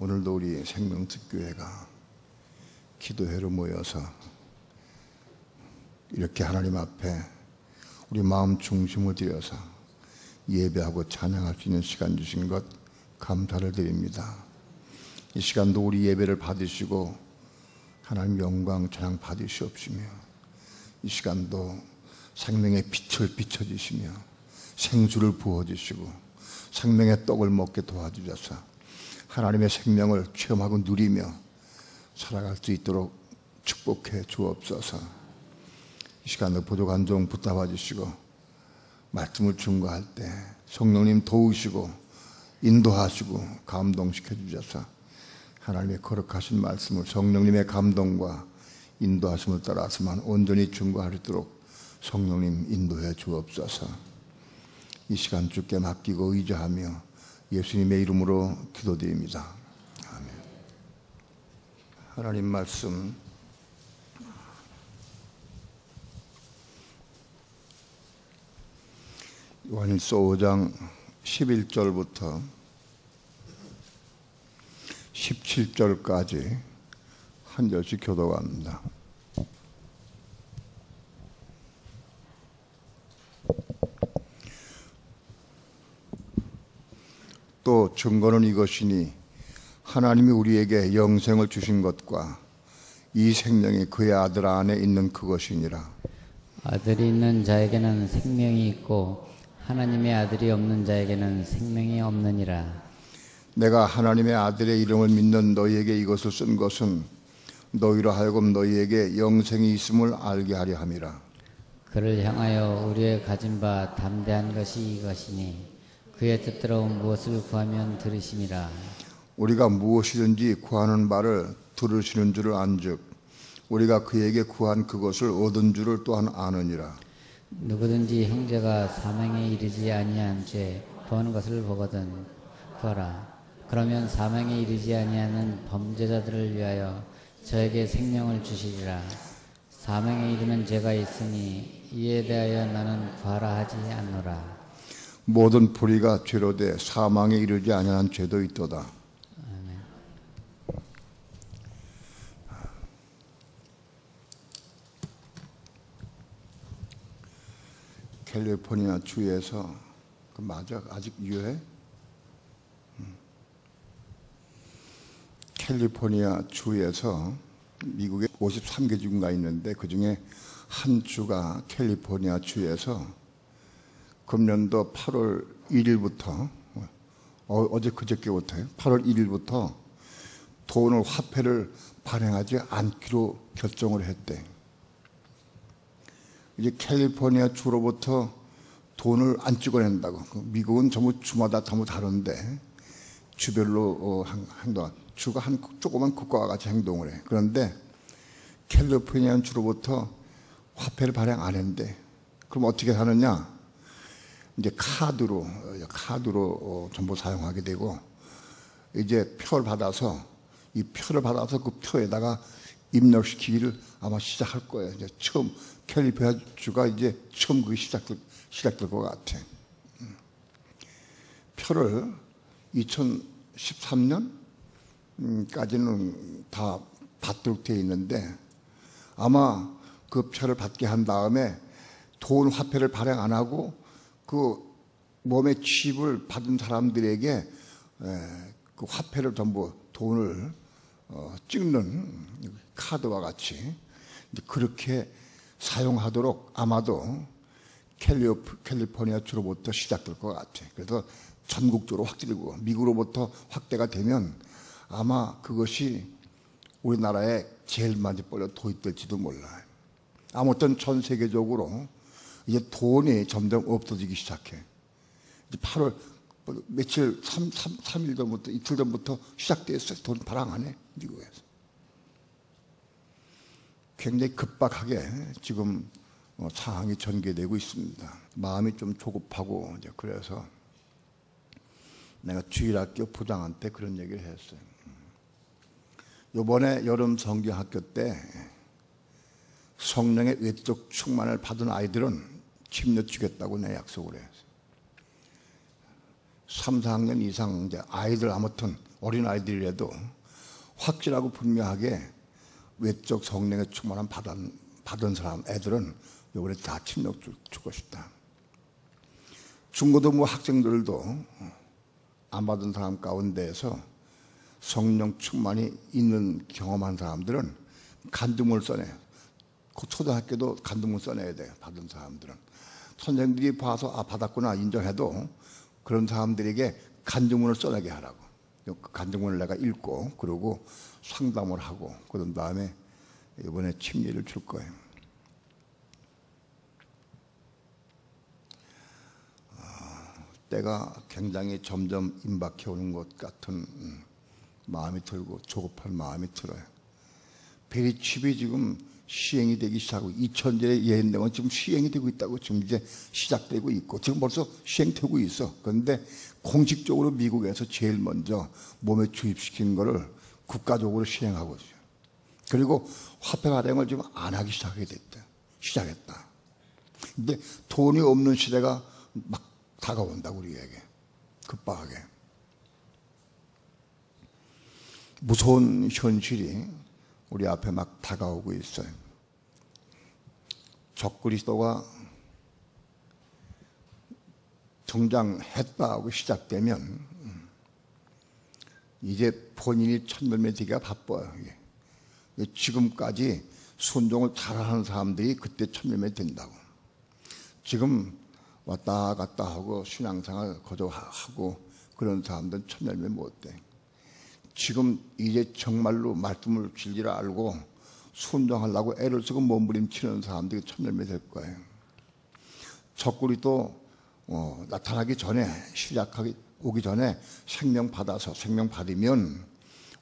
오늘도 우리 생명특교회가 기도회로 모여서 이렇게 하나님 앞에 우리 마음 중심을 들여서 예배하고 찬양할 수 있는 시간 주신 것 감사를 드립니다. 이 시간도 우리 예배를 받으시고 하나님 영광 찬양 받으시옵시며, 이 시간도 생명의 빛을 비춰주시며 생수를 부어주시고 생명의 떡을 먹게 도와주셔서 하나님의 생명을 체험하고 누리며 살아갈 수 있도록 축복해 주옵소서. 이 시간도 부족한 종 붙잡아 주시고 말씀을 증거할 때 성령님 도우시고 인도하시고 감동시켜 주셔서 하나님의 거룩하신 말씀을 성령님의 감동과 인도하심을 따라서만 온전히 증거할 수 있도록 성령님 인도해 주옵소서. 이 시간 주께 맡기고 의지하며 예수님의 이름으로 기도드립니다. 아멘. 하나님 말씀 요한일서 5장 11절부터 17절까지 한 절씩 교독합니다. 또 증거는 이것이니 하나님이 우리에게 영생을 주신 것과 이 생명이 그의 아들 안에 있는 그것이니라. 아들이 있는 자에게는 생명이 있고 하나님의 아들이 없는 자에게는 생명이 없느니라. 내가 하나님의 아들의 이름을 믿는 너희에게 이것을 쓴 것은 너희로 하여금 너희에게 영생이 있음을 알게 하려 함이라. 그를 향하여 우리의 가진 바 담대한 것이 이것이니 그의 뜻대로 무엇을 구하면 들으심이라. 우리가 무엇이든지 구하는 바를 들으시는 줄을 안즉 우리가 그에게 구한 그것을 얻은 줄을 또한 아느니라. 누구든지 형제가 사망에 이르지 아니한 죄 보는 것을 보거든 구하라. 그러면 사망에 이르지 아니하는 범죄자들을 위하여 저에게 생명을 주시리라. 사망에 이르는 죄가 있으니 이에 대하여 나는 구하라 하지 않노라. 모든 불의가 죄로 돼 사망에 이르지 아니한 죄도 있도다. 아멘. 캘리포니아 주에서 그 맞아? 아직 유해? 캘리포니아 주에서 미국에 53개 주가 있는데 그 중에 한 주가 캘리포니아 주에서 금년도 8월 1일부터 어제 그저께부터요. 8월 1일부터 돈을 화폐를 발행하지 않기로 결정을 했대. 이제 캘리포니아 주로부터 돈을 안 찍어낸다고. 미국은 전부 주마다 전부 다른데 주별로 행동. 주가 한 조그만 국가와 같이 행동을 해. 그런데 캘리포니아 주로부터 화폐를 발행 안 했는데 그럼 어떻게 하느냐? 이제 카드로 전부 사용하게 되고, 이제 표를 받아서 이 표를 받아서 그 표에다가 입력시키기를 아마 시작할 거예요. 이제 처음 캘리포니아 주가 이제 처음 그 시작될 것 같아. 표를 2013년까지는 다 받도록 되어 있는데 아마 그 표를 받게 한 다음에 돈 화폐를 발행 안 하고 그 몸에 칩을 받은 사람들에게 그 화폐를 전부 돈을 찍는 카드와 같이 그렇게 사용하도록 아마도 캘리포니아 주로부터 시작될 것 같아. 그래서 전국적으로 확대되고 미국으로부터 확대가 되면 아마 그것이 우리나라에 제일 많이 도입될지도 몰라요. 아무튼 전 세계적으로 이제 돈이 점점 없어지기 시작해. 이제 8월 며칠 3일 전부터 이틀 전부터 시작됐어요. 돈 발행 안 해, 미국에서. 굉장히 급박하게 지금 상황이 전개되고 있습니다. 마음이 좀 조급하고 이제 그래서 내가 주일학교 부장한테 그런 얘기를 했어요. 이번에 여름 성경학교 때 성령의 외적 충만을 받은 아이들은 침례 주겠다고 내 약속을 했어요. 3, 4학년 이상 이제 아이들 아무튼 어린아이들이라도 확실하고 분명하게 외적 성령에 충만한 받은 사람 애들은 이번에 다 침략 줄 것이다. 중고등부 학생들도 안 받은 사람 가운데에서 성령 충만이 있는 경험한 사람들은 간증문을 써내요. 초등학교도 간증문 써내야 돼요. 받은 사람들은. 선생님들이 봐서 받았구나 인정해도 그런 사람들에게 간증문을 써내게 하라고. 그 간증문을 내가 읽고 그러고 상담을 하고 그런 다음에 이번에 침례를 줄 거예요. 때가 굉장히 점점 임박해 오는 것 같은 마음이 들고 조급한 마음이 들어요. 베리칩이 지금 시행이 되기 시작하고 2000년의 예언령은 지금 시행이 되고 있다고 지금 이제 시작되고 있고 지금 벌써 시행되고 있어. 그런데 공식적으로 미국에서 제일 먼저 몸에 주입시킨 거를 국가적으로 시행하고 있어요. 그리고 화폐 발행을 지금 안 하기 시작했다. 근데 돈이 없는 시대가 막 다가온다 우리에게 급박하게. 무서운 현실이 우리 앞에 막 다가오고 있어요. 적그리스도가 등장했다 하고 시작되면 이제 본인이 천멸매 되기가 바빠요. 지금까지 순종을 잘하는 사람들이 그때 천멸매 된다고. 지금 왔다 갔다 하고 신앙생활 거저하고 그런 사람들은 천멸매 못 돼. 지금 이제 정말로 말씀을 진리를 알고 순종하려고 애를 쓰고 몸부림치는 사람들이 천멸매 될 거예요. 적그리스도 나타나기 전에 오기 전에 생명 받으면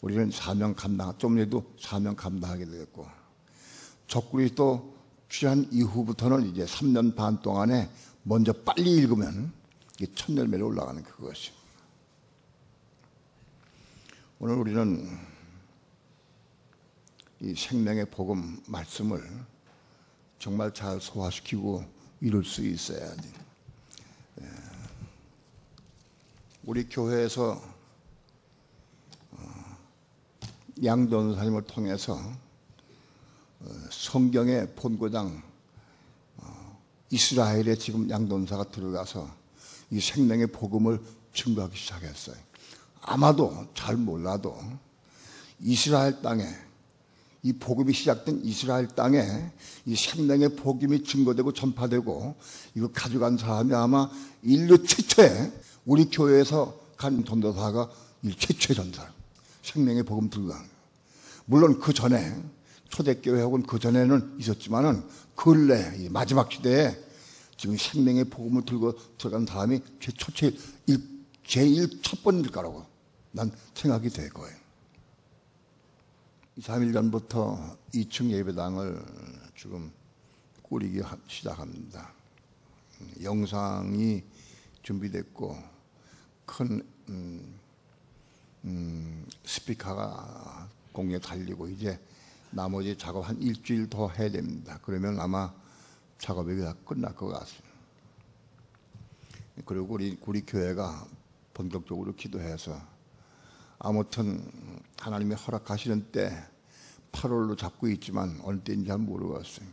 우리는 사명 감당, 좀 전에도 사명 감당하게 되겠고, 적그리스도 취한 이후부터는 이제 3년 반 동안에 먼저 빨리 읽으면 이게 천열매로 올라가는 그것이. 오늘 우리는 이 생명의 복음 말씀을 정말 잘 소화시키고 이룰 수 있어야 돼. 우리 교회에서 양전사님을 통해서 성경의 본고장 이스라엘에 지금 양전사가 들어가서 이 생명의 복음을 증거하기 시작했어요. 아마도 잘 몰라도 이스라엘 땅에 이 복음이 시작된 이스라엘 땅에 이 생명의 복음이 증거되고 전파되고 이거 가져간 사람이 아마 인류 최초의 우리 교회에서 간 전도사가 최초의 전도사. 생명의 복음 들고 간. 물론 그 전에 초대교회 혹은 그 전에는 있었지만은 근래 마지막 시대에 지금 생명의 복음을 들고 들어간 사람이 제일 첫 번일 거라고 난 생각이 될 거예요. 2, 3일 전부터 2층 예배당을 지금 꾸리기 시작합니다. 영상이 준비됐고 큰 스피커가 공에 달리고 이제 나머지 작업 한 일주일 더 해야 됩니다. 그러면 아마 작업이 다 끝날 것 같습니다. 그리고 우리 교회가 본격적으로 기도해서 아무튼 하나님이 허락하시는 때 8월로 잡고 있지만 어느 때인지 잘 모르겠어요.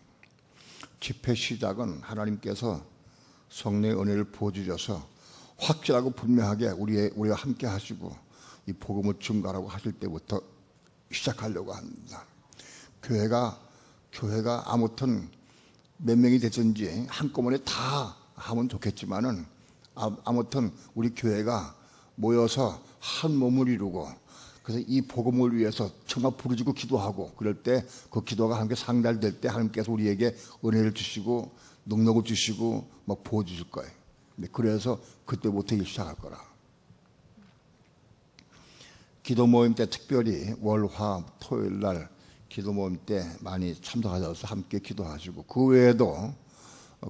집회 시작은 하나님께서 성령의 은혜를 부어주셔서 확실하고 분명하게 우리와 함께 하시고 이 복음을 증거하라고 하실 때부터 시작하려고 합니다. 교회가 아무튼 몇 명이 됐든지 한꺼번에 다 하면 좋겠지만은 아무튼 우리 교회가 모여서 한 몸을 이루고 그래서 이 복음을 위해서 정말 부르짖고 기도하고 그럴 때 그 기도가 함께 상달될 때 하나님께서 우리에게 은혜를 주시고 능력을 주시고 막 부어주실 거예요. 그래서 그때부터 일 시작할 거라. 기도 모임 때 특별히 월, 화, 토요일 날 기도 모임 때 많이 참석하셔서 함께 기도하시고 그 외에도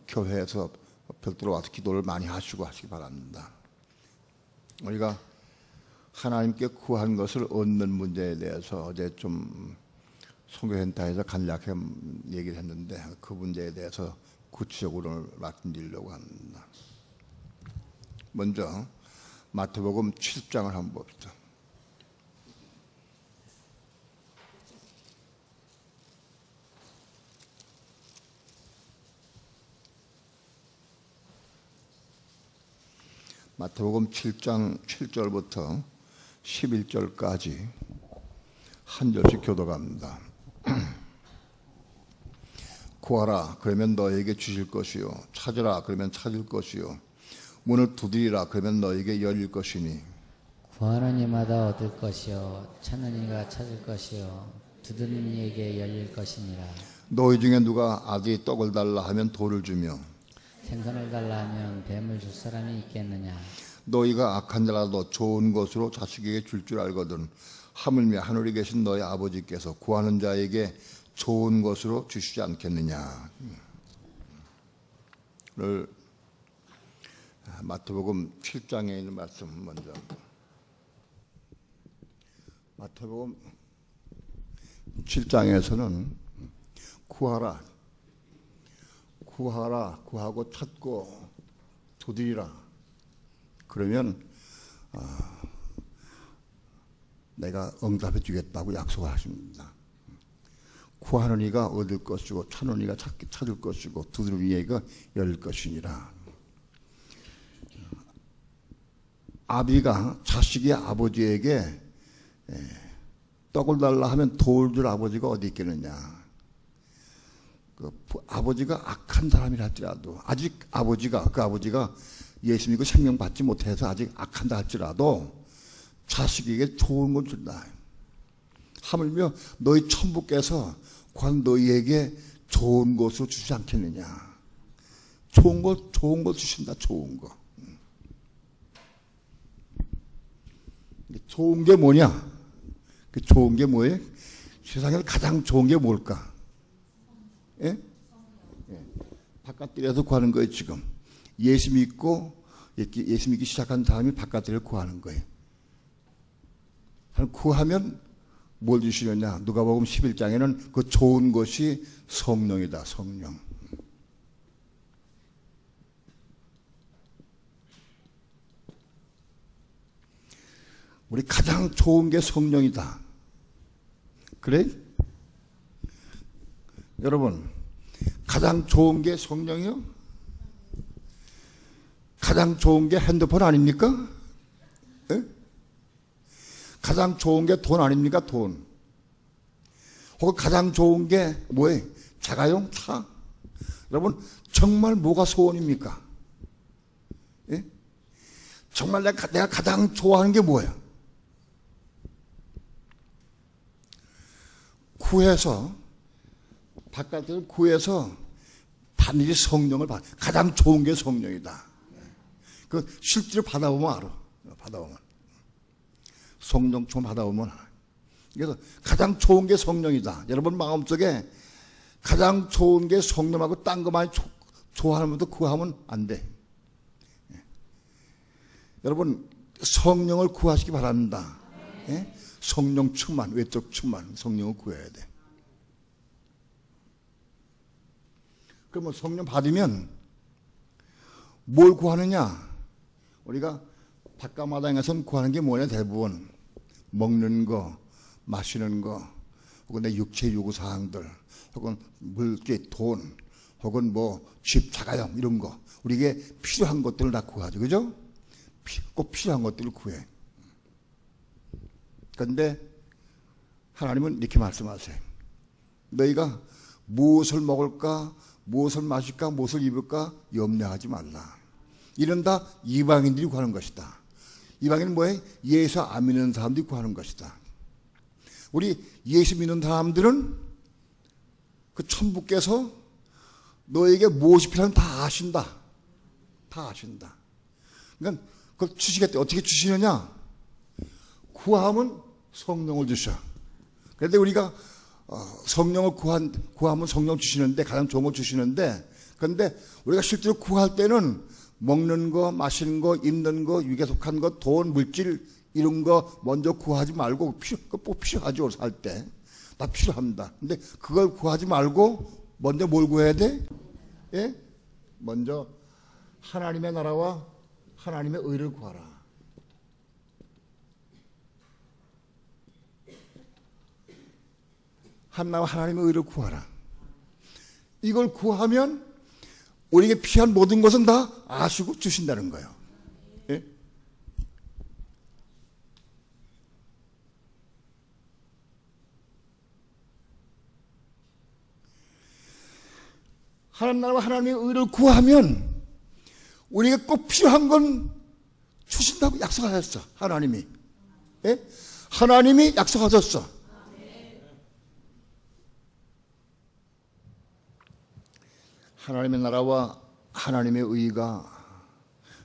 교회에서 별도로 와서 기도를 많이 하시고 하시기 바랍니다. 우리가 하나님께 구한 것을 얻는 문제에 대해서 어제 좀 선교센터에서 간략하게 얘기를 했는데 그 문제에 대해서 구체적으로 말씀드리려고 합니다. 먼저 마태복음 7장을 한번 봅시다. 마태복음 7장 7절부터 11절까지 한 절씩 교독합니다. 구하라 그러면 너에게 주실 것이요 찾으라 그러면 찾을 것이요 문을 두드리라 그러면 너에게 열릴 것이니 구하는 이마다 얻을 것이요 찾는 이가 찾을 것이요 두드리는 이에게 열릴 것이니라. 너희 중에 누가 아들이 떡을 달라 하면 돌을 주며 생선을 달라 하면 뱀을 줄 사람이 있겠느냐. 너희가 악한 자라도 좋은 것으로 자식에게 줄 줄 알거든 하물며 하늘에 계신 너희 아버지께서 구하는 자에게 좋은 것으로 주시지 않겠느냐. 를 마태복음 7장에 있는 말씀 먼저. 마태복음 7장에서는 구하라, 구하고 찾고 두드리라. 그러면 내가 응답해 주겠다고 약속을 하십니다. 구하는 이가 얻을 것이고 찾는 이가 찾을 것이고 두드리는 이가 열릴 것이니라. 아비가 자식이 아버지에게 떡을 달라 하면 돌 줄 아버지가 어디 있겠느냐. 그 아버지가 악한 사람이라 할지라도 아직 그 아버지가 예수 믿고 생명 받지 못해서 아직 악한다 할지라도 자식에게 좋은 걸 준다. 하물며 너희 천부께서 관 너희에게 좋은 것으로 주지 않겠느냐. 좋은 거 주신다. 좋은 거. 좋은 게 뭐냐? 그 좋은 게 뭐예요? 세상에서 가장 좋은 게 뭘까? 예? 바깥들에서 구하는 거예요. 지금 예수 믿기 시작한 다음에 바깥들을 구하는 거예요. 구하면 뭘 주시느냐? 누가복음 11장에는 그 좋은 것이 성령이다. 성령. 우리 가장 좋은 게 성령이다. 그래? 여러분, 가장 좋은 게 성령이요? 가장 좋은 게 핸드폰 아닙니까? 예? 가장 좋은 게 돈 아닙니까? 돈. 혹은 가장 좋은 게 뭐예요? 자가용? 차? 여러분, 정말 뭐가 소원입니까? 예? 정말 내가 가장 좋아하는 게 뭐예요? 바깥을 구해서 반드시 성령을 가장 좋은 게 성령이다. 그 실제로 받아보면 알아. 받아보면. 성령 좀 받아보면 알아. 그래서 가장 좋은 게 성령이다. 여러분 마음속에 가장 좋은 게 성령하고 딴 거 많이 좋아하는 것도 구하면 안 돼. 여러분 성령을 구하시기 바랍니다. 예? 성령 충만, 외적 충만, 성령을 구해야 돼. 그러면 성령 받으면 뭘 구하느냐? 우리가 바깥마당에서는 구하는 게 뭐냐? 대부분 먹는 거, 마시는 거, 혹은 내 육체 요구 사항들, 혹은 물질, 돈, 혹은 뭐 집, 자가용 이런 거, 우리에게 필요한 것들을 다 구하죠, 그죠? 꼭 필요한 것들을 구해. 그런데 하나님은 이렇게 말씀하세요. 너희가 무엇을 먹을까, 무엇을 마실까, 무엇을 입을까 염려하지 말라. 이런 다 이방인들이 구하는 것이다. 이방인은 뭐예요? 예수 안 믿는 사람들이 구하는 것이다. 우리 예수 믿는 사람들은 그 천부께서 너에게 무엇이 필요한지 다 아신다. 다 아신다. 그러니까 그걸 주시겠대. 어떻게 주시느냐? 구하면 성령을 주셔. 그런데 우리가 성령을 구하면 성령 주시는데 가장 좋은 거 주시는데, 그런데 우리가 실제로 구할 때는 먹는 거, 마시는 거, 입는 거, 육에 속한 거, 돈, 물질 이런 거 먼저 구하지 말고 꼭 필요하죠. 살 때 다 필요합니다. 근데 그걸 구하지 말고 먼저 뭘 구해야 돼? 예? 먼저 하나님의 나라와 하나님의 의를 구하라. 하나님과 하나님의 의를 구하라. 이걸 구하면 우리에게 필요한 모든 것은 다 아시고 주신다는 거예요. 예? 하나님 나라와 하나님의 의를 구하면 우리가 꼭 필요한 건 주신다고 약속하셨어. 하나님이. 예? 하나님이 약속하셨어. 하나님의 나라와 하나님의 의가,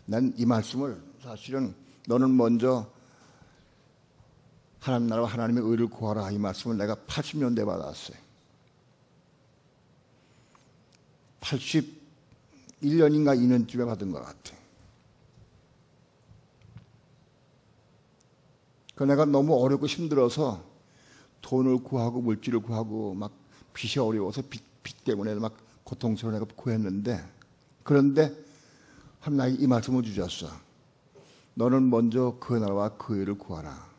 난 이 말씀을 사실은 너는 먼저 하나님 나라와 하나님의 의를 구하라, 이 말씀을 내가 80년대에 받았어요. 81년인가 2년쯤에 받은 것 같아. 그 내가 너무 어렵고 힘들어서 돈을 구하고 물질을 구하고 막 빚이 어려워서 빚 때문에 막 고통스러워 내가 구했는데, 그런데 하나님이 이 말씀을 주셨어. 너는 먼저 그 나라와 그 의를 구하라.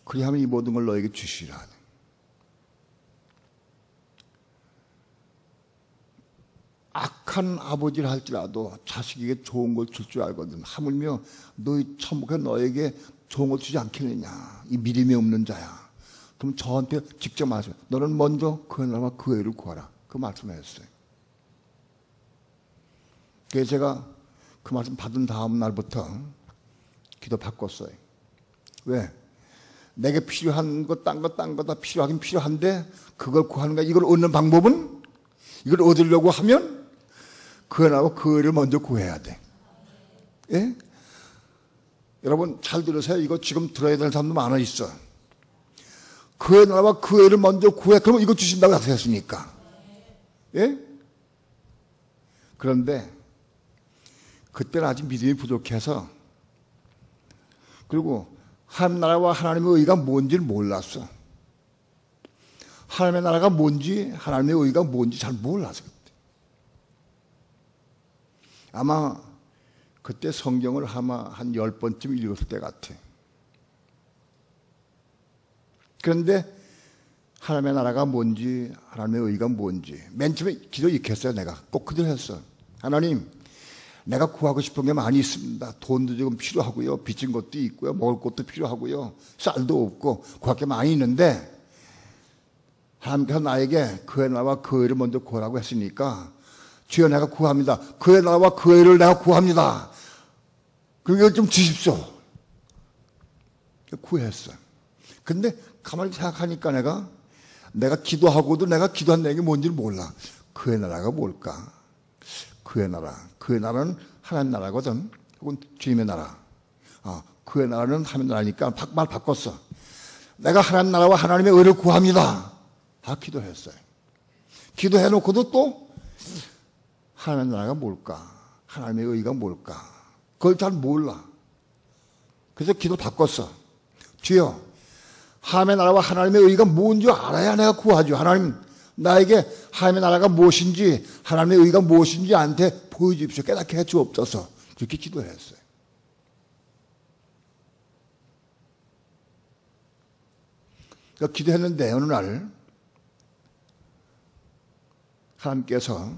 그리하면 이 모든 걸 너에게 주시라. 악한 아버지를 할지라도 자식에게 좋은 걸 줄 줄 알거든. 하물며 너희 천국에 너에게 좋은 걸 주지 않겠느냐. 이 믿음이 없는 자야. 그럼 저한테 직접 말하세요. 너는 먼저 그 나라와 그 의를 구하라. 그 말씀을 했어요. 그래서 제가 그 말씀 받은 다음 날부터 기도 바꿨어요. 왜? 내게 필요한 것, 딴 거 다 필요하긴 필요한데 그걸 구하는 거야. 이걸 얻는 방법은, 이걸 얻으려고 하면 그 나라와 그 의를 먼저 구해야 돼. 예? 여러분 잘 들으세요. 이거 지금 들어야 되는 사람도 많아 있어. 그 나라와 그 의를 먼저 구해. 그러면 이거 주신다고 약속했으니까. 예? 그런데 그때는 아직 믿음이 부족해서, 그리고 하나님 나라와 하나님의 의가 뭔지를 몰랐어. 하나님의 나라가 뭔지, 하나님의 의가 뭔지 잘 몰랐어. 그때. 아마 그때 성경을 아마 한 10번쯤 읽었을 때 같아. 그런데 하나님의 나라가 뭔지, 하나님의 의가 뭔지 맨 처음에 기도 이렇게 했어요. 내가 꼭 그대로 했어. 하나님, 내가 구하고 싶은 게 많이 있습니다. 돈도 조금 필요하고요, 빚진 것도 있고요, 먹을 것도 필요하고요, 쌀도 없고 구할 게 많이 있는데 하나님께서 나에게 그의 나라와 그 의를 먼저 구하라고 했으니까 주여 내가 구합니다. 그의 나라와 그 의를 내가 구합니다. 그걸 좀 주십시오. 구했어. 근데 가만히 생각하니까 내가 기도하고도 내가 기도한 내게 뭔지를 몰라. 그의 나라가 뭘까? 그의 나라. 그의 나라는 하나님 나라거든. 혹은 주님의 나라. 그의 나라는 하나님 나라니까 말 바꿨어. 내가 하나님 나라와 하나님의 의를 구합니다. 다 기도했어요. 기도해놓고도 또 하나님 나라가 뭘까? 하나님의 의가 뭘까? 그걸 잘 몰라. 그래서 기도를 바꿨어. 주여, 하나님의 나라와 하나님의 의가 뭔지 알아야 내가 구하죠. 하나님, 나에게 하나님의 나라가 무엇인지, 하나님의 의가 무엇인지 나한테 보여주십시오. 깨닫게 해 주옵소서. 그렇게 기도했어요. 그러니까 기도했는데 어느 날 하나님께서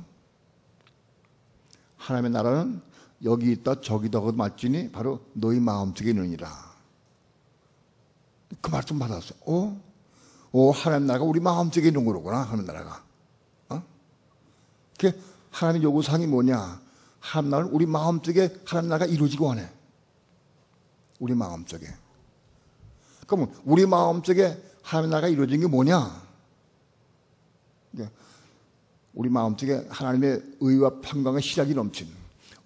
하나님의 나라는 여기 있다 저기 있다 말지니 바로 너희 마음속에 있느니라. 그 말씀 받았어요. 하나님 나라가 우리 마음속에 있는 거로구나. 하나님 나라가. 그 하나님 요구사항이 뭐냐? 하나님 나라는 우리 마음속에 하나님 나라가 이루어지고 하네. 우리 마음속에. 그러면 우리 마음속에 하나님 나라가 이루어진 게 뭐냐? 우리 마음속에 하나님의 의와 평강과 희락이 넘친,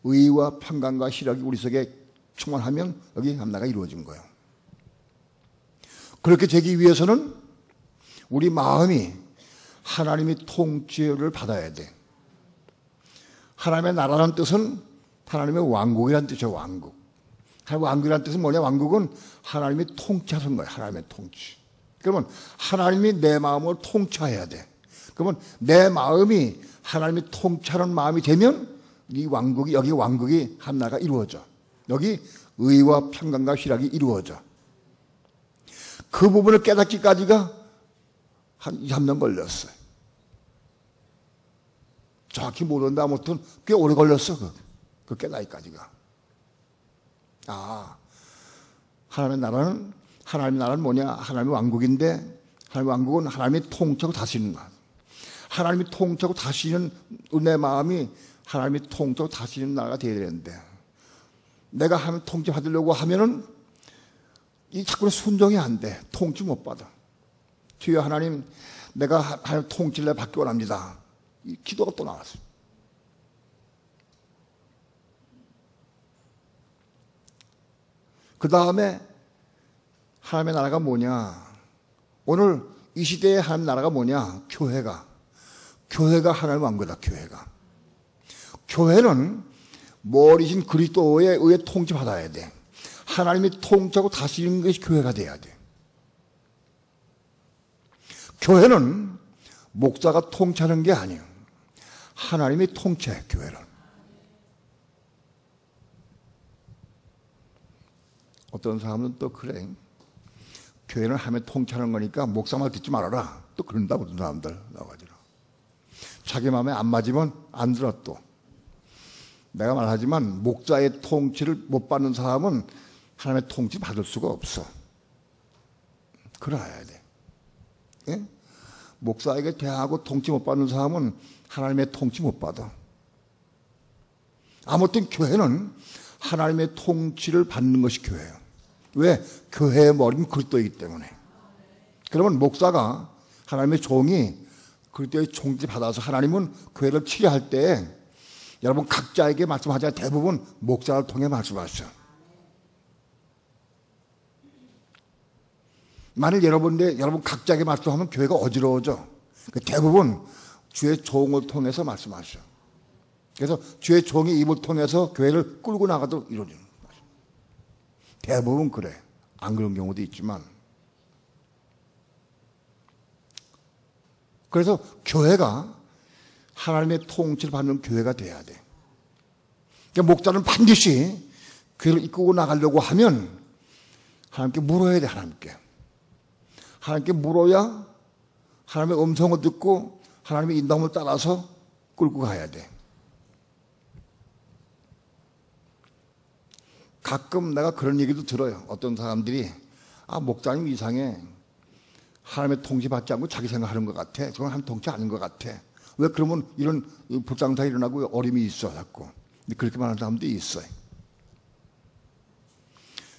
의와 평강과 희락이 우리 속에 충만하면 여기 하나님 나라가 이루어진 거예요. 그렇게 되기 위해서는 우리 마음이 하나님의 통치를 받아야 돼. 하나님의 나라라는 뜻은 하나님의 왕국이라는 뜻이에요. 왕국. 왕국이라는 뜻은 뭐냐? 왕국은 하나님이 통치하는 거예요. 하나님의 통치. 그러면 하나님이 내 마음을 통치해야 돼. 그러면 내 마음이 하나님이 통치하는 마음이 되면 이 왕국이, 여기 왕국이 하나가 이루어져. 여기 의와 평강과 희락이 이루어져. 그 부분을 깨닫기까지가 한 2, 3년 걸렸어요. 정확히 모른다. 아무튼 꽤 오래 걸렸어. 그 깨닫기까지가. 하나님의 나라는 뭐냐? 하나님의 왕국인데 하나님의 왕국은 하나님이 통치하고 다스리는 나라. 하나님이 통치하고 다스리는 내 마음이 하나님이 통치하고 다스리는 나라가 되어야 되는데, 내가 하나님 통치 받으려고 하면은 이 자꾸 순종이 안 돼. 통치 못 받아. 주여 하나님, 내가 하나님 통치를 받기 원합니다. 이 기도가 또 나왔어요. 그 다음에 하나님의 나라가 뭐냐? 오늘 이 시대의 하나님 나라가 뭐냐? 교회가 하나님의 왕국이다. 교회는 머리신 그리스도에 의해 통치받아야 돼. 하나님이 통치하고 다스리는 것이 교회가 돼야 돼. 교회는 목사가 통치하는 게 아니에요. 하나님이 통치해, 교회는. 어떤 사람은 또 그래. 교회는 하나님이 통치하는 거니까 목사 말 듣지 말아라. 또 그런다, 어떤 사람들 나와가지고. 자기 마음에 안 맞으면 안 들어 또. 내가 말하지만 목사의 통치를 못 받는 사람은 하나님의 통치 받을 수가 없어. 그래야 돼. 예? 목사에게 대하고 통치 못 받는 사람은 하나님의 통치 못 받아. 아무튼 교회는 하나님의 통치를 받는 것이 교회예요. 왜? 교회의 머리는 그리스도이기 때문에. 그러면 목사가 하나님의 종이 그리스도의 총지 받아서 하나님은 교회를 치료할 때 여러분 각자에게 말씀하자 대부분 목사를 통해 말씀하셔. 만일 여러분 각자에게 말씀하면 교회가 어지러워져. 대부분 주의 종을 통해서 말씀하셔. 그래서 주의 종이 입을 통해서 교회를 끌고 나가도록 이루어지는 거죠. 대부분 그래. 안 그런 경우도 있지만. 그래서 교회가 하나님의 통치를 받는 교회가 돼야 돼. 그러니까 목사는 반드시 교회를 이끌고 나가려고 하면 하나님께 물어야 돼. 하나님께 물어야 하나님의 음성을 듣고 하나님의 인도함을 따라서 끌고 가야 돼. 가끔 내가 그런 얘기도 들어요. 어떤 사람들이 목사님 이상해. 하나님의 통치 받지 않고 자기 생각하는 것 같아. 그건 하나님 통치 아닌 것 같아. 왜 그러면 이런 불상사가 일어나고 어림이 있어 자꾸. 그렇게 말하는 사람도 있어요.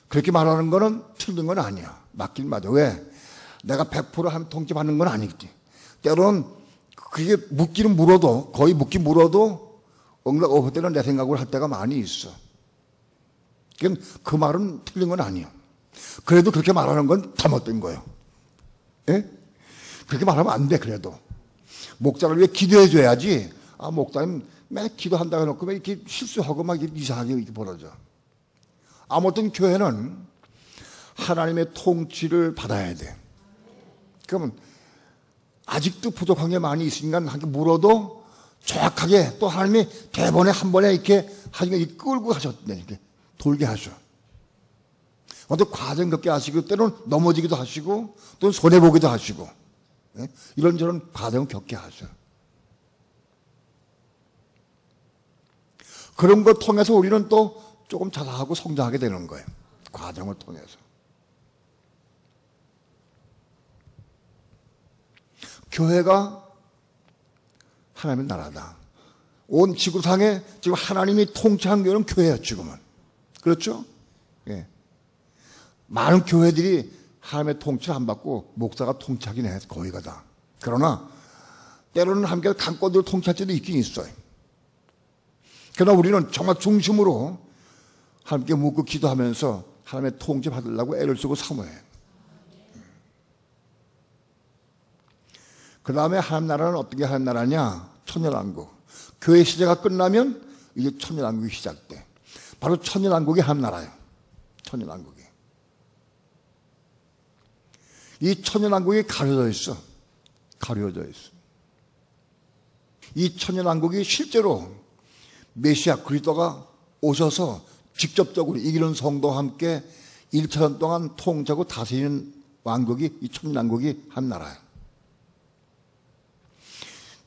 그렇게 말하는 거는 틀린 건 아니야. 맞긴 맞아. 왜? 내가 100% 하나님 통치 받는 건 아니지. 때로는 그게 묻기는 물어도 거의 묻긴 물어도 응답 없을 때는 내 생각을 할 때가 많이 있어. 그 말은 틀린 건 아니야. 그래도 그렇게 말하는 건 잘못된 거예요. 예? 그렇게 말하면 안 돼. 그래도 목자를 위해 기도해 줘야지. 목사님 맨날 기도한다고 해놓고 왜 이렇게 실수하고 막 이상하게 이렇게 벌어져. 아무튼 교회는 하나님의 통치를 받아야 돼. 그러면 아직도 부족한 게 많이 있으니까 한테 물어도 정확하게 또 하나님이 대번에 한 번에 이렇게 하시면 끌고 가셨네. 이렇게 돌게 하셔. 어떤 과정 겪게 하시고 때로는 넘어지기도 하시고 또는 손해보기도 하시고 이런저런 과정을 겪게 하셔. 그런 걸 통해서 우리는 또 조금 자라하고 성장하게 되는 거예요. 과정을 통해서. 교회가 하나님의 나라다. 온 지구상에 지금 하나님이 통치한 교회는 교회야, 지금은. 그렇죠? 예. 많은 교회들이 하나님의 통치를 안 받고 목사가 통치하긴 해, 거의가 다. 그러나 때로는 함께 강권들을 통치할 때도 있긴 있어요. 그러나 우리는 정말 중심으로 함께 묻고 기도하면서 하나님의 통치 받으려고 애를 쓰고 사모해요. 그 다음에 하나님 나라는 어떻게 하나님 나라냐? 천년왕국. 교회 시대가 끝나면 이제 천년왕국이 시작돼. 바로 천년왕국이 하나님 나라예요. 천년왕국이. 이 천년왕국이 가려져 있어. 가려져 있어. 이 천년왕국이 실제로 메시아 그리스도가 오셔서 직접적으로 이기는 성도와 함께 1천년 동안 통치하고 다스리는 왕국이 이 천년왕국이 한 나라예요.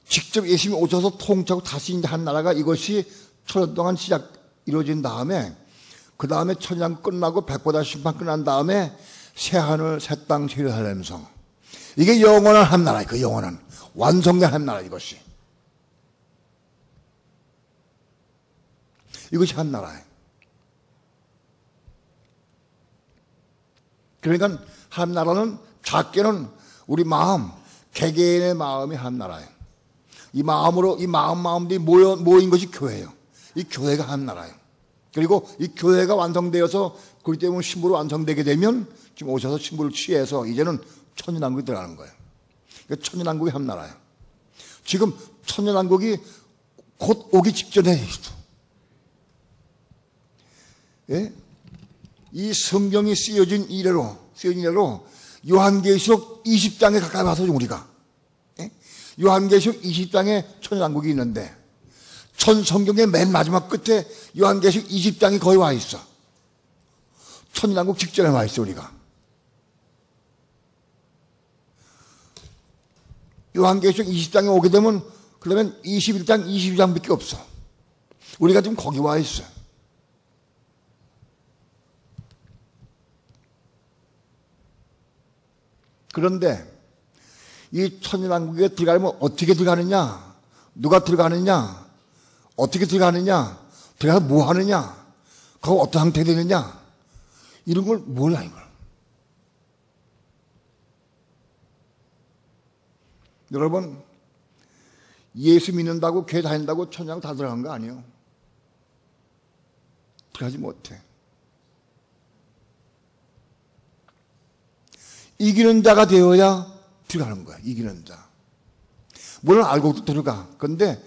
직접 예수님이 오셔서 통치하고 다스리는 한 나라가 이것이 천년 동안 이루어진 다음에 그 다음에 천년왕국 끝나고 백보다 심판 끝난 다음에 새하늘 새 땅 새 예루살렘 성 이게 영원한 한나라예요. 그 영원한 완성된 한나라 이것이. 이것이 한나라예요. 그러니까 한나라는 작게는 우리 마음, 개개인의 마음이 한나라예요. 이 마음으로 이 마음들이 모인 것이 교회예요. 이 교회가 한나라예요. 그리고 이 교회가 완성되어서 그렇기 때문에 신부로 완성되게 되면 지금 오셔서 신부를 취해서 이제는 천년왕국에 들어가는 거예요. 그러니까 천년왕국이 한나라예요. 지금 천년왕국이 곧 오기 직전에 예? 이 성경이 쓰여진 이래로 요한계시록 20장에 가까이 와서 우리가 예? 요한계시록 20장에 천년왕국이 있는데 천성경의 맨 마지막 끝에 요한계시록 20장이 거의 와 있어. 천년왕국 직전에 와 있어 우리가. 요한계시록 20장에 오게 되면 그러면 21장, 22장밖에 없어. 우리가 지금 거기 와 있어. 그런데 이 천년왕국에 들어가려면 어떻게 들어가느냐? 누가 들어가느냐? 어떻게 들어가느냐? 들어가서 뭐 하느냐? 그거 어떤 상태 되느냐? 이런 걸 몰라 이걸. 여러분 예수 믿는다고 교회 다닌다고 천냥 다 들어간 거 아니에요. 들어가지 못해. 이기는 자가 되어야 들어가는 거야. 이기는 자. 물론 알고도 들어가. 근데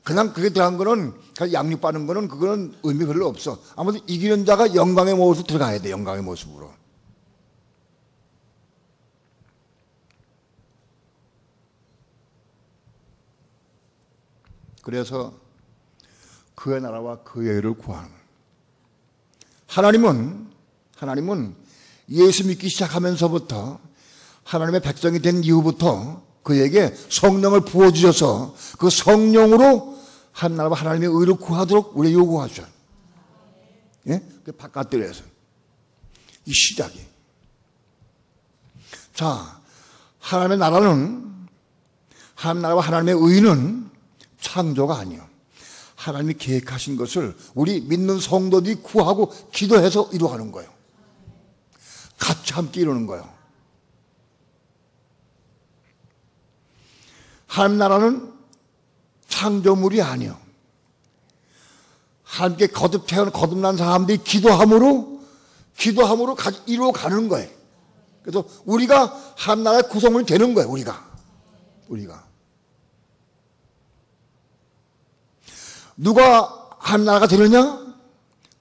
그냥 그게 들어간 거는 양육받는 거는 그거는 의미 별로 없어. 아무튼 이기는 자가 영광의 모습으로 들어가야 돼. 영광의 모습으로. 그래서 그의 나라와 그의 의를 구하는 하나님은 예수 믿기 시작하면서부터 하나님의 백성이 된 이후부터 그에게 성령을 부어주셔서 그 성령으로 한나라와 하나님의 의를 구하도록 우리 요구하죠. 예? 그 바깥들에서 이 시작이. 자, 하나님의 나라와 하나님의 의는 창조가 아니에요. 하나님이 계획하신 것을 우리 믿는 성도들이 구하고 기도해서 이루어가는 거예요. 같이 함께 이루는 거예요. 하나님 나라는 창조물이 아니에요. 함께 거듭난 사람들이 기도함으로 이루어가는 거예요. 그래서 우리가 하나님 나라의 구성원이 되는 거예요. 우리가. 누가 하나님 나라가 되느냐?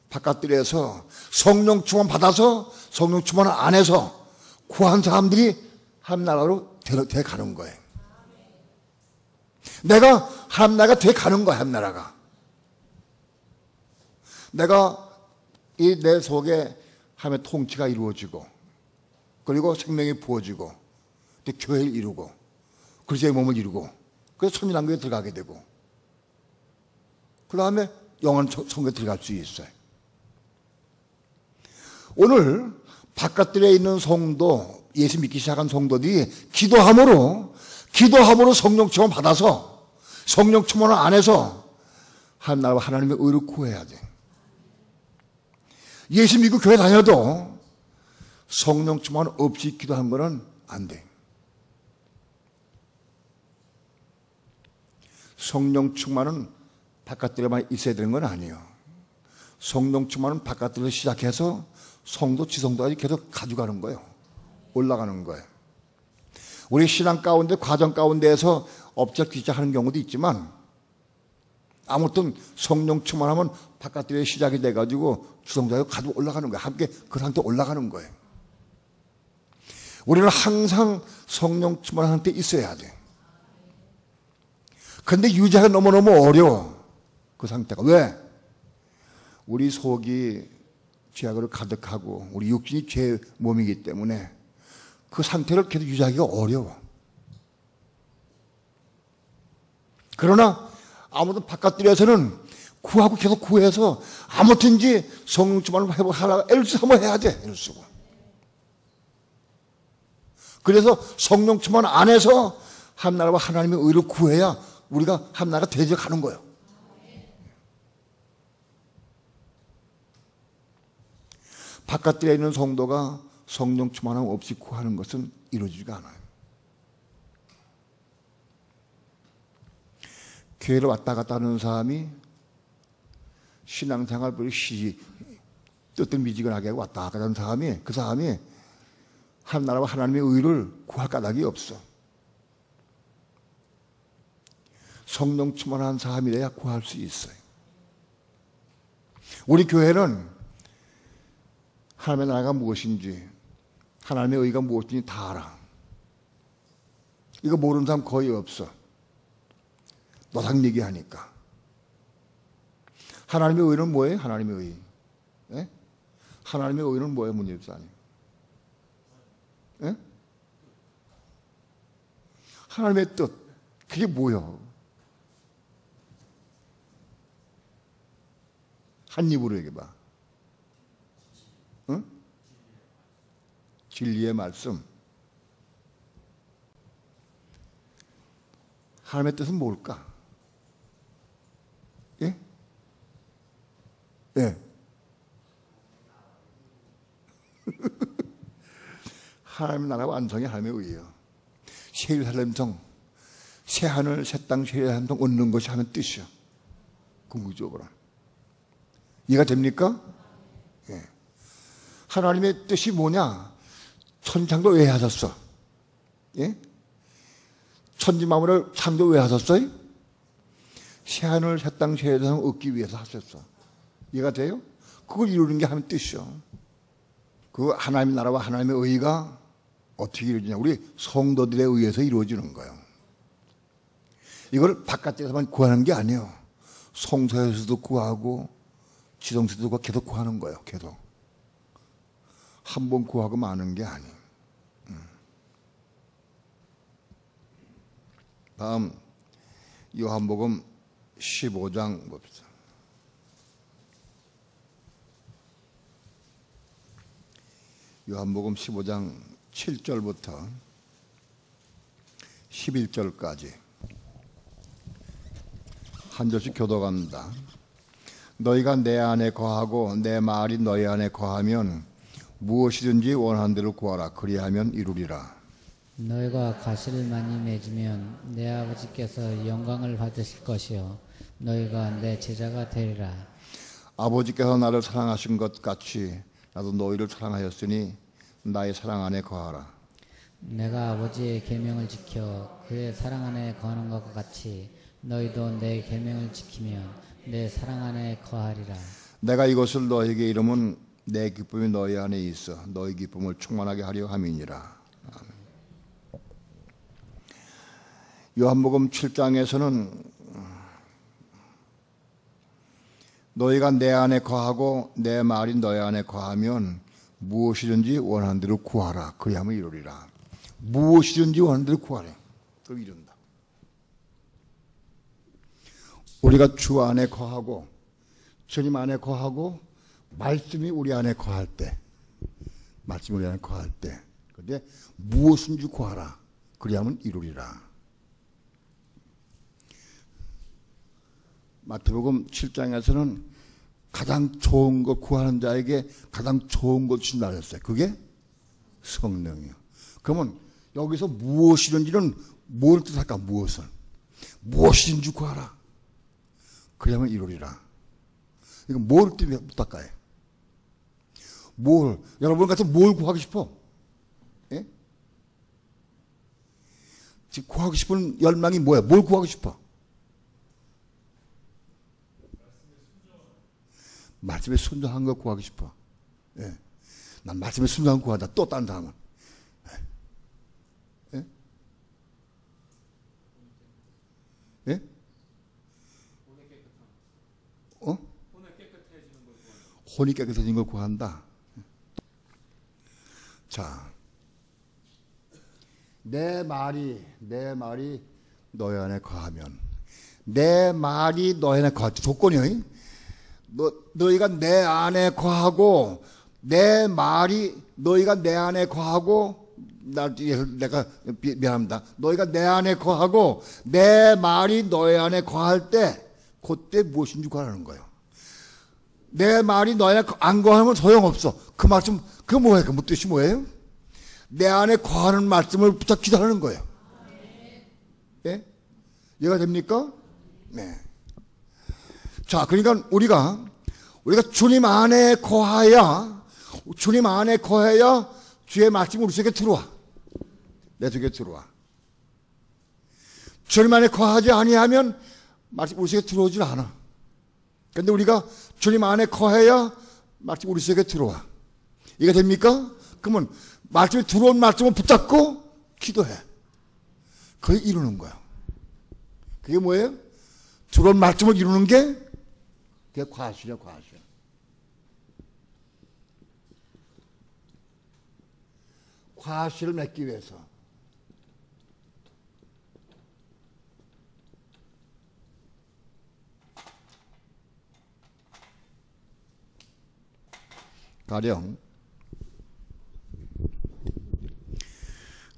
바깥들에서 성령 충만 받아서 성령 충만 안에서 구한 사람들이 하나님 나라로 돼 가는 거예요. 내가 하나님 나라가 돼 가는 거야. 하나님 나라가. 내가 이 내 속에 하나님의 통치가 이루어지고 그리고 생명이 부어지고 교회를 이루고 그리스도의 몸을 이루고 그래서 천년왕국에 들어가게 되고 그 다음에 영원 천국에 들어갈 수 있어요. 오늘 바깥들에 있는 성도, 예수 믿기 시작한 성도들이 기도함으로 성령 충만 받아서 성령 충만 안에서 하나님 나라와 하나님의 의를 구해야 돼. 예수 믿고 교회 다녀도 성령 충만 없이 기도한 거는 안 돼. 성령 충만은 바깥들에만 있어야 되는 건 아니에요. 성령 충만은 바깥들에서 시작해서 성도, 지성도까지 계속 가져가는 거예요. 올라가는 거예요. 우리 신앙 가운데, 과정 가운데에서 엎적뒤적하는 경우도 있지만 아무튼 성령 충만하면 바깥들에 시작이 돼가지고 지성도에 가지고 올라가는 거예요. 함께 그 상태에 올라가는 거예요. 우리는 항상 성령 충만한 상태에 있어야 돼. 근데 유지하기가 너무너무 어려워. 그 상태가. 왜? 우리 속이 죄악으로 가득하고 우리 육신이 죄의 몸이기 때문에 그 상태를 계속 유지하기가 어려워. 그러나 아무튼 바깥들에서는 구하고 계속 구해서 아무튼지 성령 충만을 회복하려고 애를 쓰고 한번 해야 돼. 애를 쓰고. 그래서 성령 충만 안에서 하나님과 하나님의 의를 구해야 우리가 하나가 되어가는 거예요. 바깥에 있는 성도가 성령 충만함 없이 구하는 것은 이루어지지가 않아요. 교회를 왔다 갔다 하는 사람이 신앙생활 뜨뜻미지근하게 왔다 갔다 하는 사람이, 그 사람이 하나님과 하나님의 의를 구할 까닭이 없어. 성령 충만한 사람이래야 구할 수 있어요. 우리 교회는 하나님의 나라가 무엇인지, 하나님의 의가 무엇인지 다 알아. 이거 모르는 사람 거의 없어. 노상 얘기하니까. 하나님의 의는 뭐예요? 하나님의 의. 예? 하나님의 의는 뭐예요? 문예집사님? 예? 하나님의 뜻. 그게 뭐예요? 한 입으로 얘기해봐. 응? 진리의 말씀. 하나님의 뜻은 뭘까? 예? 예. 하나님의 나라 완성이 하나님의 의예요. 새 예루살렘성, 새 하늘, 새 땅, 새 예루살렘성 얻는 것이 하나님의 뜻이요. 궁극적으로. 이해가 됩니까? 예. 하나님의 뜻이 뭐냐? 천지창조 왜 하셨어? 예? 천지만물을 창조 왜 하셨어요? 새하늘, 새 땅, 새 예루살렘을 얻기 위해서 하셨어. 이해가 돼요? 그걸 이루는 게 하나님의 뜻이요. 그 하나님의 나라와 하나님의 의가 어떻게 이루어지냐? 우리 성도들에 의해서 이루어지는 거예요. 이걸 바깥에서만 구하는 게 아니에요. 성서에서도 구하고 지성서도 구하고 계속 구하는 거예요. 계속. 한 번 구하고 마는 게 아니에요. 다음 요한복음 15장 봅시다. 요한복음 15장 7절부터 11절까지 한 절씩 교독합니다. 너희가 내 안에 거하고 내 말이 너희 안에 거하면 무엇이든지 원하는 대로 구하라. 그리하면 이루리라. 너희가 가시를 많이 맺으면 내 아버지께서 영광을 받으실 것이요 너희가 내 제자가 되리라. 아버지께서 나를 사랑하신 것 같이 나도 너희를 사랑하였으니 나의 사랑 안에 거하라. 내가 아버지의 계명을 지켜 그의 사랑 안에 거하는 것과 같이 너희도 내 계명을 지키면 내 사랑 안에 거하리라. 내가 이것을 너희에게 이름은 내 기쁨이 너희 안에 있어 너희 기쁨을 충만하게 하려 함이니라. 요한복음 7장에서는 너희가 내 안에 거하고 내 말이 너희 안에 거하면 무엇이든지 원하는 대로 구하라. 그리하면 이루리라. 무엇이든지 원하는 대로 구하래. 그럼 이룬다. 우리가 주 안에 거하고 주님 안에 거하고 말씀이 우리 안에 거할 때, 말씀이 우리 안에 거할 때, 근데 무엇인지 구하라. 그리하면 이루리라. 마태복음 7장에서는 가장 좋은 것 구하는 자에게 가장 좋은 것 주신다 그랬어요. 그게 성령이요. 그러면 여기서 무엇이든지는 뭘 뜻할까? 무엇을? 무엇이든지 구하라. 그러면 이루리라. 이거 뭘 뜻할까요? 뭘? 여러분 같은 뭘 구하고 싶어? 예? 지금 구하고 싶은 열망이 뭐야? 뭘 구하고 싶어? 말씀에 순종한 거 구하고 싶어. 예. 난 말씀에 순종한 거 구하다. 또 다른 사람은. 예? 예? 혼이 깨끗해진 걸 구한다. 자, 내 말이 너희 안에 거하면, 내 말이 너희 안에 거할 때 조건이요. 너희가 내 안에 거하고 내 말이 너희가 내 안에 거하고 내가 미안합니다. 너희가 내 안에 거하고 내 말이 너희 안에 거할 때 그때 무엇인지 구하라는 거예요. 내 말이 너희 안에 안 거하면 소용없어. 그 말씀, 그 뭐예요? 그 뜻이 뭐예요? 내 안에 거하는 말씀을 부탁 기도하는 거예요. 예? 이해가 됩니까? 네. 자, 그러니까 우리가 주님 안에 거하야 주의 말씀이 우리 속에 들어와. 내 속에 들어와. 주님 안에 거하지 아니하면 말씀이 우리 속에 들어오질 않아. 그런데 우리가 주님 안에 거해야 말씀이 우리 속에 들어와. 이게 됩니까? 그러면 말씀이 들어온 말씀을 붙잡고 기도해. 그게 이루는 거야. 그게 뭐예요? 들어온 말씀을 이루는 게 그게 과실이야, 과실. 과실을 맺기 위해서 가령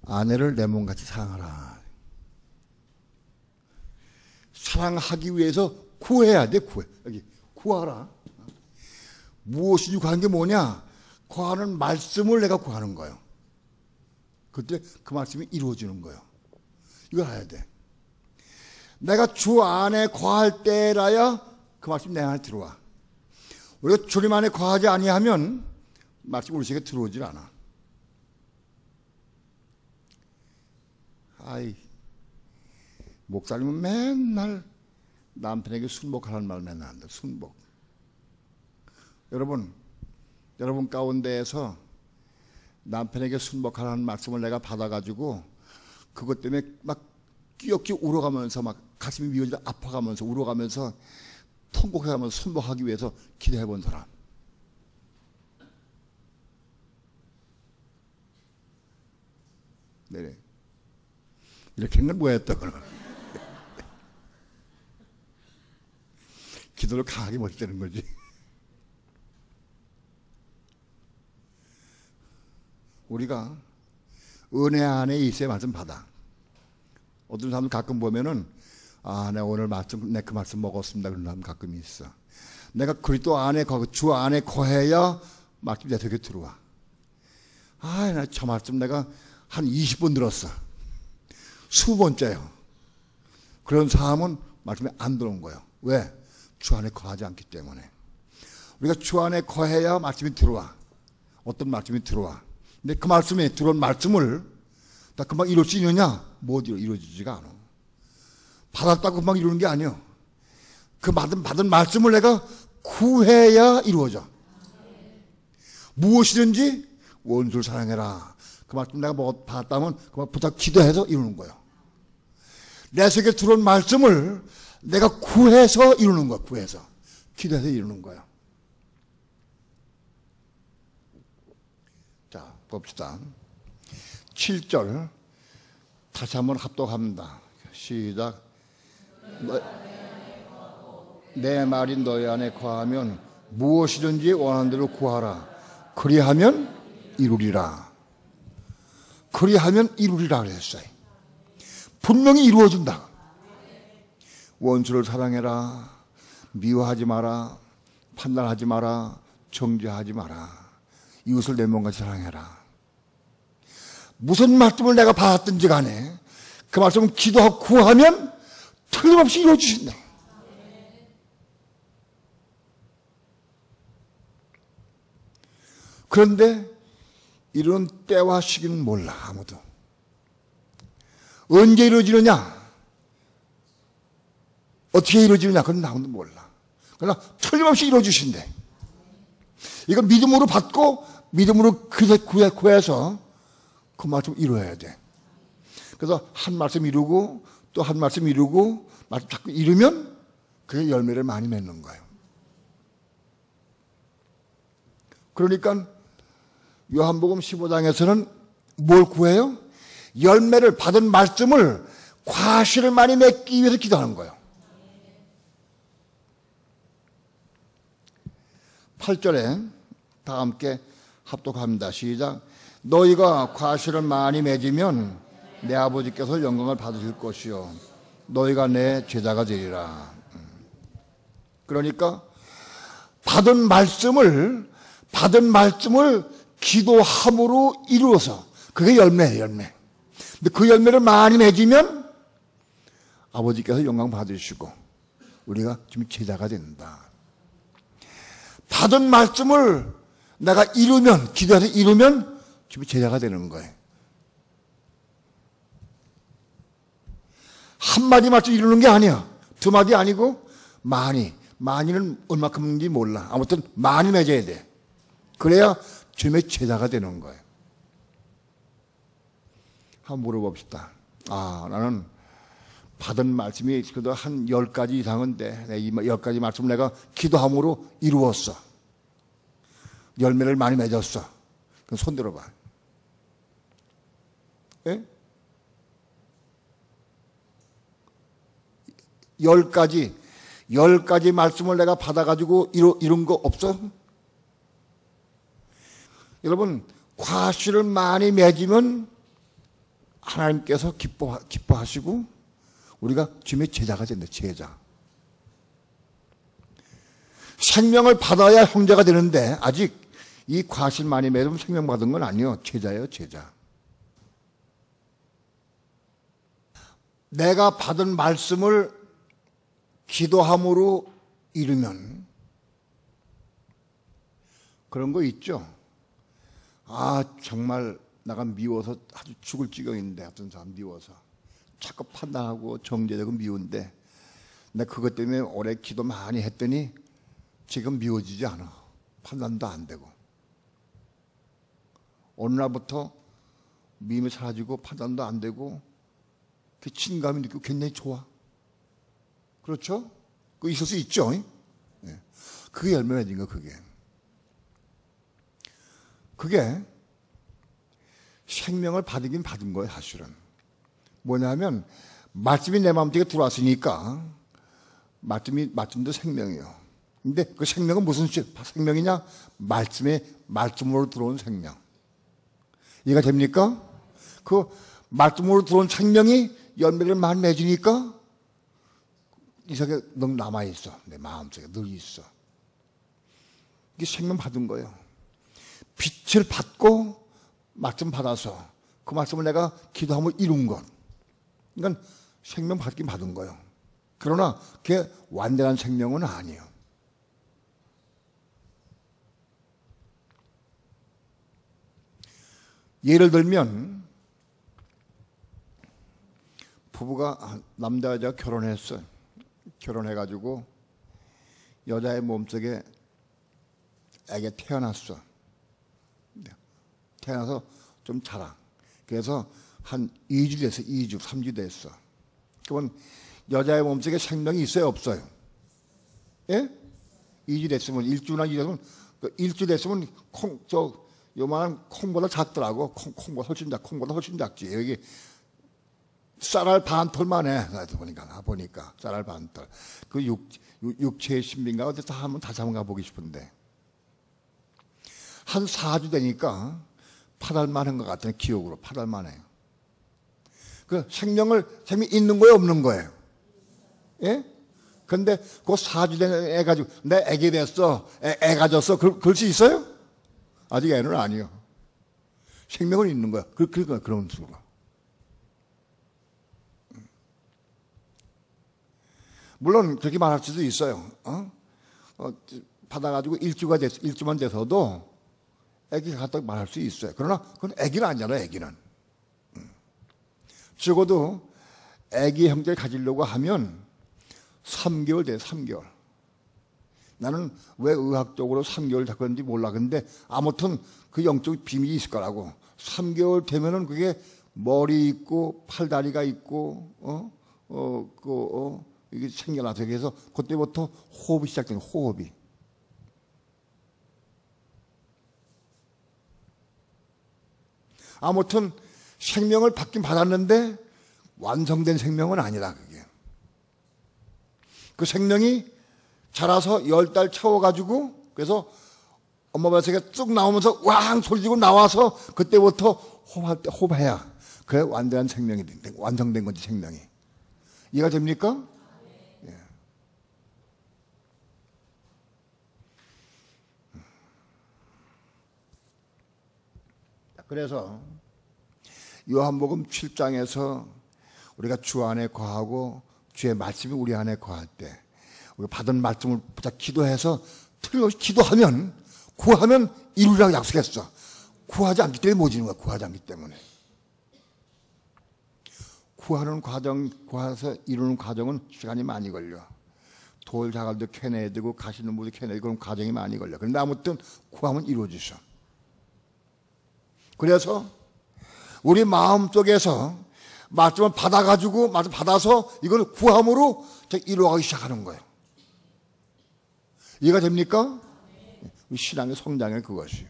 아내를 내 몸같이 사랑하라. 사랑하기 위해서 구해야 돼. 여기 구하라. 무엇인지 구하는 게 뭐냐? 구하는 말씀을 내가 구하는 거예요. 그때 그 말씀이 이루어지는 거예요. 이걸 해야 돼. 내가 주 안에 거할 때라야 그 말씀이 내 안에 들어와. 우리가 주님 안에 거하지 아니하면 말씀이 우리 속에 들어오질 않아. 목사님은 맨날 남편에게 순복하라는 말 맨날 한다. 순복. 여러분 가운데에서 남편에게 순복하라는 말씀을 내가 받아가지고 그것 때문에 막 끼역끼 울어가면서 막 가슴이 미어지다 아파가면서 울어가면서 통곡해가면서 순복하기 위해서 기도해 본 사람. 네. 이렇게 한 건 뭐였다, 그러면. 기도를 강하게 못되는 거지. 우리가 은혜 안에 있어야 말씀 받아. 어떤 사람 가끔 보면은 내가 오늘 내 그 말씀 먹었습니다. 그런 사람 가끔 있어. 내가 그리스도 안에 주 안에 거해야 말씀이 내 속에 들어와. 나 저 말씀 내가 한 20번 들었어. 20번째요. 그런 사람은 말씀이 안 들어온 거예요. 왜? 주 안에 거하지 않기 때문에. 우리가 주 안에 거해야 말씀이 들어와. 어떤 말씀이 들어와. 근데 그 말씀에 들어온 말씀을 다 금방 이룰 수 있느냐? 못 이루어지지가 않아. 받았다고 금방 이루는 게 아니에요. 그 받은 말씀을 내가 구해야 이루어져. 무엇이든지 원수를 사랑해라. 그 말씀 내가 받았다면 그 말부터 기도해서 이루는 거예요. 내 속에 들어온 말씀을 내가 구해서 이루는 거야. 구해서. 기도해서 이루는 거예요. 자, 봅시다. 7절 다시 한번 합독합니다. 시작. 내 말이 너희 안에 거하면 무엇이든지 원하는 대로 구하라. 그리하면 이루리라. 그리하면 이루리라 그랬어요. 분명히 이루어진다. 원수를 사랑해라. 미워하지 마라. 판단하지 마라. 정죄하지 마라. 이웃을 내 몸같이 사랑해라. 무슨 말씀을 내가 받았든지 간에 그 말씀을 기도하고 구하면 틀림없이 이루어지신다. 그런데 이런 때와 시기는 몰라. 아무도. 언제 이루어지느냐? 어떻게 이루어지느냐? 그건 아무도 몰라. 그러나 틀림없이 이루어주신대. 이거 믿음으로 받고 믿음으로 구해서 그 말씀 이루어야 돼. 그래서 한 말씀 이루고 또 한 말씀 이루고 말씀 자꾸 이루면 그게 열매를 많이 맺는 거예요. 그러니까 요한복음 15장에서는 뭘 구해요? 열매를 받은 말씀을 과실을 많이 맺기 위해서 기도하는 거예요. 8절에 다 함께 합독합니다. 시작. 너희가 과실을 많이 맺으면 내 아버지께서 영광을 받으실 것이요 너희가 내 제자가 되리라. 그러니까 받은 말씀을 기도함으로 이루어서 그게 열매예요, 열매. 근데 그 열매를 많이 맺으면 아버지께서 영광 받으시고 우리가 지금 제자가 된다. 받은 말씀을 내가 이루면, 기도해서 이루면 지금 제자가 되는 거예요. 한마디 말씀 이루는 게 아니야. 두 마디 아니고 많이는 얼마큼인지 몰라. 아무튼 많이 맺어야 돼. 그래야 주님의 제자가 되는 거예요. 한번 물어봅시다. 나는 받은 말씀이 그래도 한 10가지 이상은 돼. 이 10가지 말씀을 내가 기도함으로 이루었어. 열매를 많이 맺었어. 그럼 손 들어봐. 예? 10가지 말씀을 내가 받아가지고 이룬 거 없어? 여러분, 과실을 많이 맺으면 하나님께서 기뻐하시고 우리가 주님의 제자가 된다, 제자. 생명을 받아야 형제가 되는데 아직 이 과실 많이 맺으면 생명 받은 건 아니에요. 제자예요, 제자. 내가 받은 말씀을 기도함으로 이루면 그런 거 있죠. 정말 내가 미워서 아주 죽을 지경인데 어떤 사람 미워서 자꾸 판단하고 정죄되고 미운데 내가 그것 때문에 오래 기도 많이 했더니 지금 미워지지 않아. 판단도 안 되고 어느 날부터 미움이 사라지고 판단도 안 되고 그 친감이 느끼고 굉장히 좋아. 그렇죠? 그거 있을 수 있죠? 네. 그게 열매 맺은 거, 그게 생명을 받긴 받은 거예요, 사실은. 뭐냐면, 말씀이 내 마음속에 들어왔으니까, 말씀도 생명이에요. 근데 그 생명은 무슨 생명이냐? 말씀으로 들어온 생명. 이해가 됩니까? 그 말씀으로 들어온 생명이 열매를 많이 맺으니까, 이 세상에 너무 남아있어. 내 마음속에 늘 있어. 이게 생명 받은 거예요. 빛을 받고 말씀 받아서 그 말씀을 내가 기도하며 이룬 것. 그러니까 생명 받긴 받은 거예요. 그러나 그게 완전한 생명은 아니에요. 예를 들면 부부가 남자 여자가 결혼했어요. 결혼해가지고 여자의 몸속에 애가 태어났어. 태어나서 좀 자라. 그래서 한 2주 됐어. 2주, 3주 됐어. 그러면 여자의 몸속에 생명이 있어요? 없어요? 예? 2주 됐으면, 1주나 2주 됐으면, 1주 됐으면 요만한 콩보다 작더라고. 콩보다 훨씬 작지. 여기 쌀알 반톨만 해. 보니까 쌀알 반톨. 그 육체의 신비인가 어디서 다시 한번 가보고 싶은데 한 4주 되니까 8알만 한 것 같아요. 기억으로 8알만 해요. 그 생명이 있는 거예요, 없는 거예요? 예? 근데 그 4주 된 애 가지고 내 애기 됐어, 애 가졌어. 그럴 수 있어요? 아직 애는 아니요. 생명은 있는 거야. 그런 식으로. 물론 그렇게 말할 수도 있어요. 받아가지고 1주만 돼서도 애기가 갖다 말할 수 있어요. 그러나 그건 애기는 아니잖아요, 애기는. 적어도 애기 형제를 가지려고 하면 3개월 돼요, 3개월. 나는 왜 의학적으로 3개월 잡았는지 몰라. 근데 아무튼 그 영적 비밀이 있을 거라고. 3개월 되면은 그게 머리 있고 팔다리가 있고 이게 생겨나서 그래서 그때부터 호흡이 시작돼요. 호흡이. 아무튼 생명을 받긴 받았는데 완성된 생명은 아니다. 그게. 그 생명이 자라서 10달 채워가지고 그래서 엄마 뱃속에 쭉 나오면서 왕 소리 지고 나와서 그때부터 호흡할 때 호흡해야 그래 완전한 생명이 완성된 건지 생명이. 이해가 됩니까? 예. 그래서 요한복음 7장에서 우리가 주 안에 거하고 주의 말씀이 우리 안에 거할 때 우리가 받은 말씀을 보자 기도해서 틀림없이 기도하면 구하면 이루리라고 약속했어. 구하지 않기 때문에 못 이루는 거야. 구하지 않기 때문에. 구하는 과정, 구해서 이루는 과정은 시간이 많이 걸려. 돌 자갈도 캐내야 되고 가시는 물도 캐내야 되고 그런 과정이 많이 걸려. 그런데 아무튼 구하면 이루어지죠. 그래서 우리 마음 속에서 말씀을 받아가지고 말씀 받아서 이걸 구함으로 이루어가기 시작하는 거예요. 이해가 됩니까? 신앙의 성장의 그것이.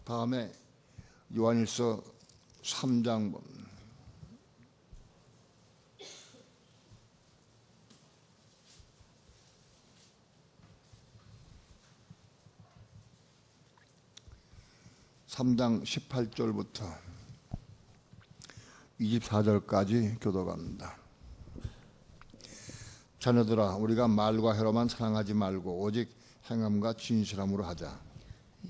다음에 요한일서 3장 3장 18절부터 24절까지 교도갑니다. 자녀들아 우리가 말과 혀로만 사랑하지 말고 오직 행함과 진실함으로 하자.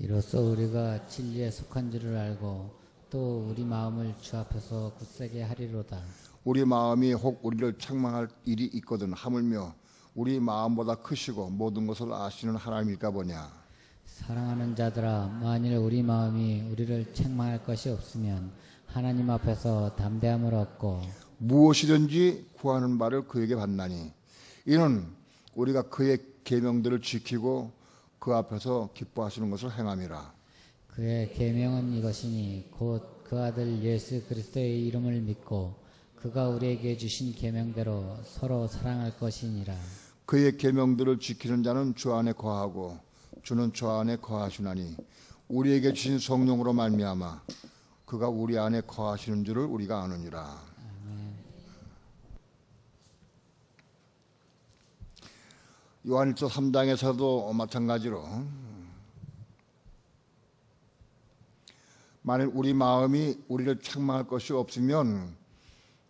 이로써 우리가 진리에 속한 줄을 알고 또 우리 마음을 주 앞에서 굳세게 하리로다. 우리 마음이 혹 우리를 책망할 일이 있거든 하물며 우리 마음보다 크시고 모든 것을 아시는 하나님일까 보냐. 사랑하는 자들아 만일 우리 마음이 우리를 책망할 것이 없으면 하나님 앞에서 담대함을 얻고 무엇이든지 구하는 바를 그에게 받나니 이는 우리가 그의 계명들을 지키고 그 앞에서 기뻐하시는 것을 행함이라. 그의 계명은 이것이니 곧 그 아들 예수 그리스도의 이름을 믿고 그가 우리에게 주신 계명대로 서로 사랑할 것이니라. 그의 계명들을 지키는 자는 주 안에 거하고 주는 주 안에 거하시나니 우리에게 주신 성령으로 말미암아 그가 우리 안에 거하시는 줄을 우리가 아느니라. 요한일서 3장에서도 마찬가지로 만일 우리 마음이 우리를 책망할 것이 없으면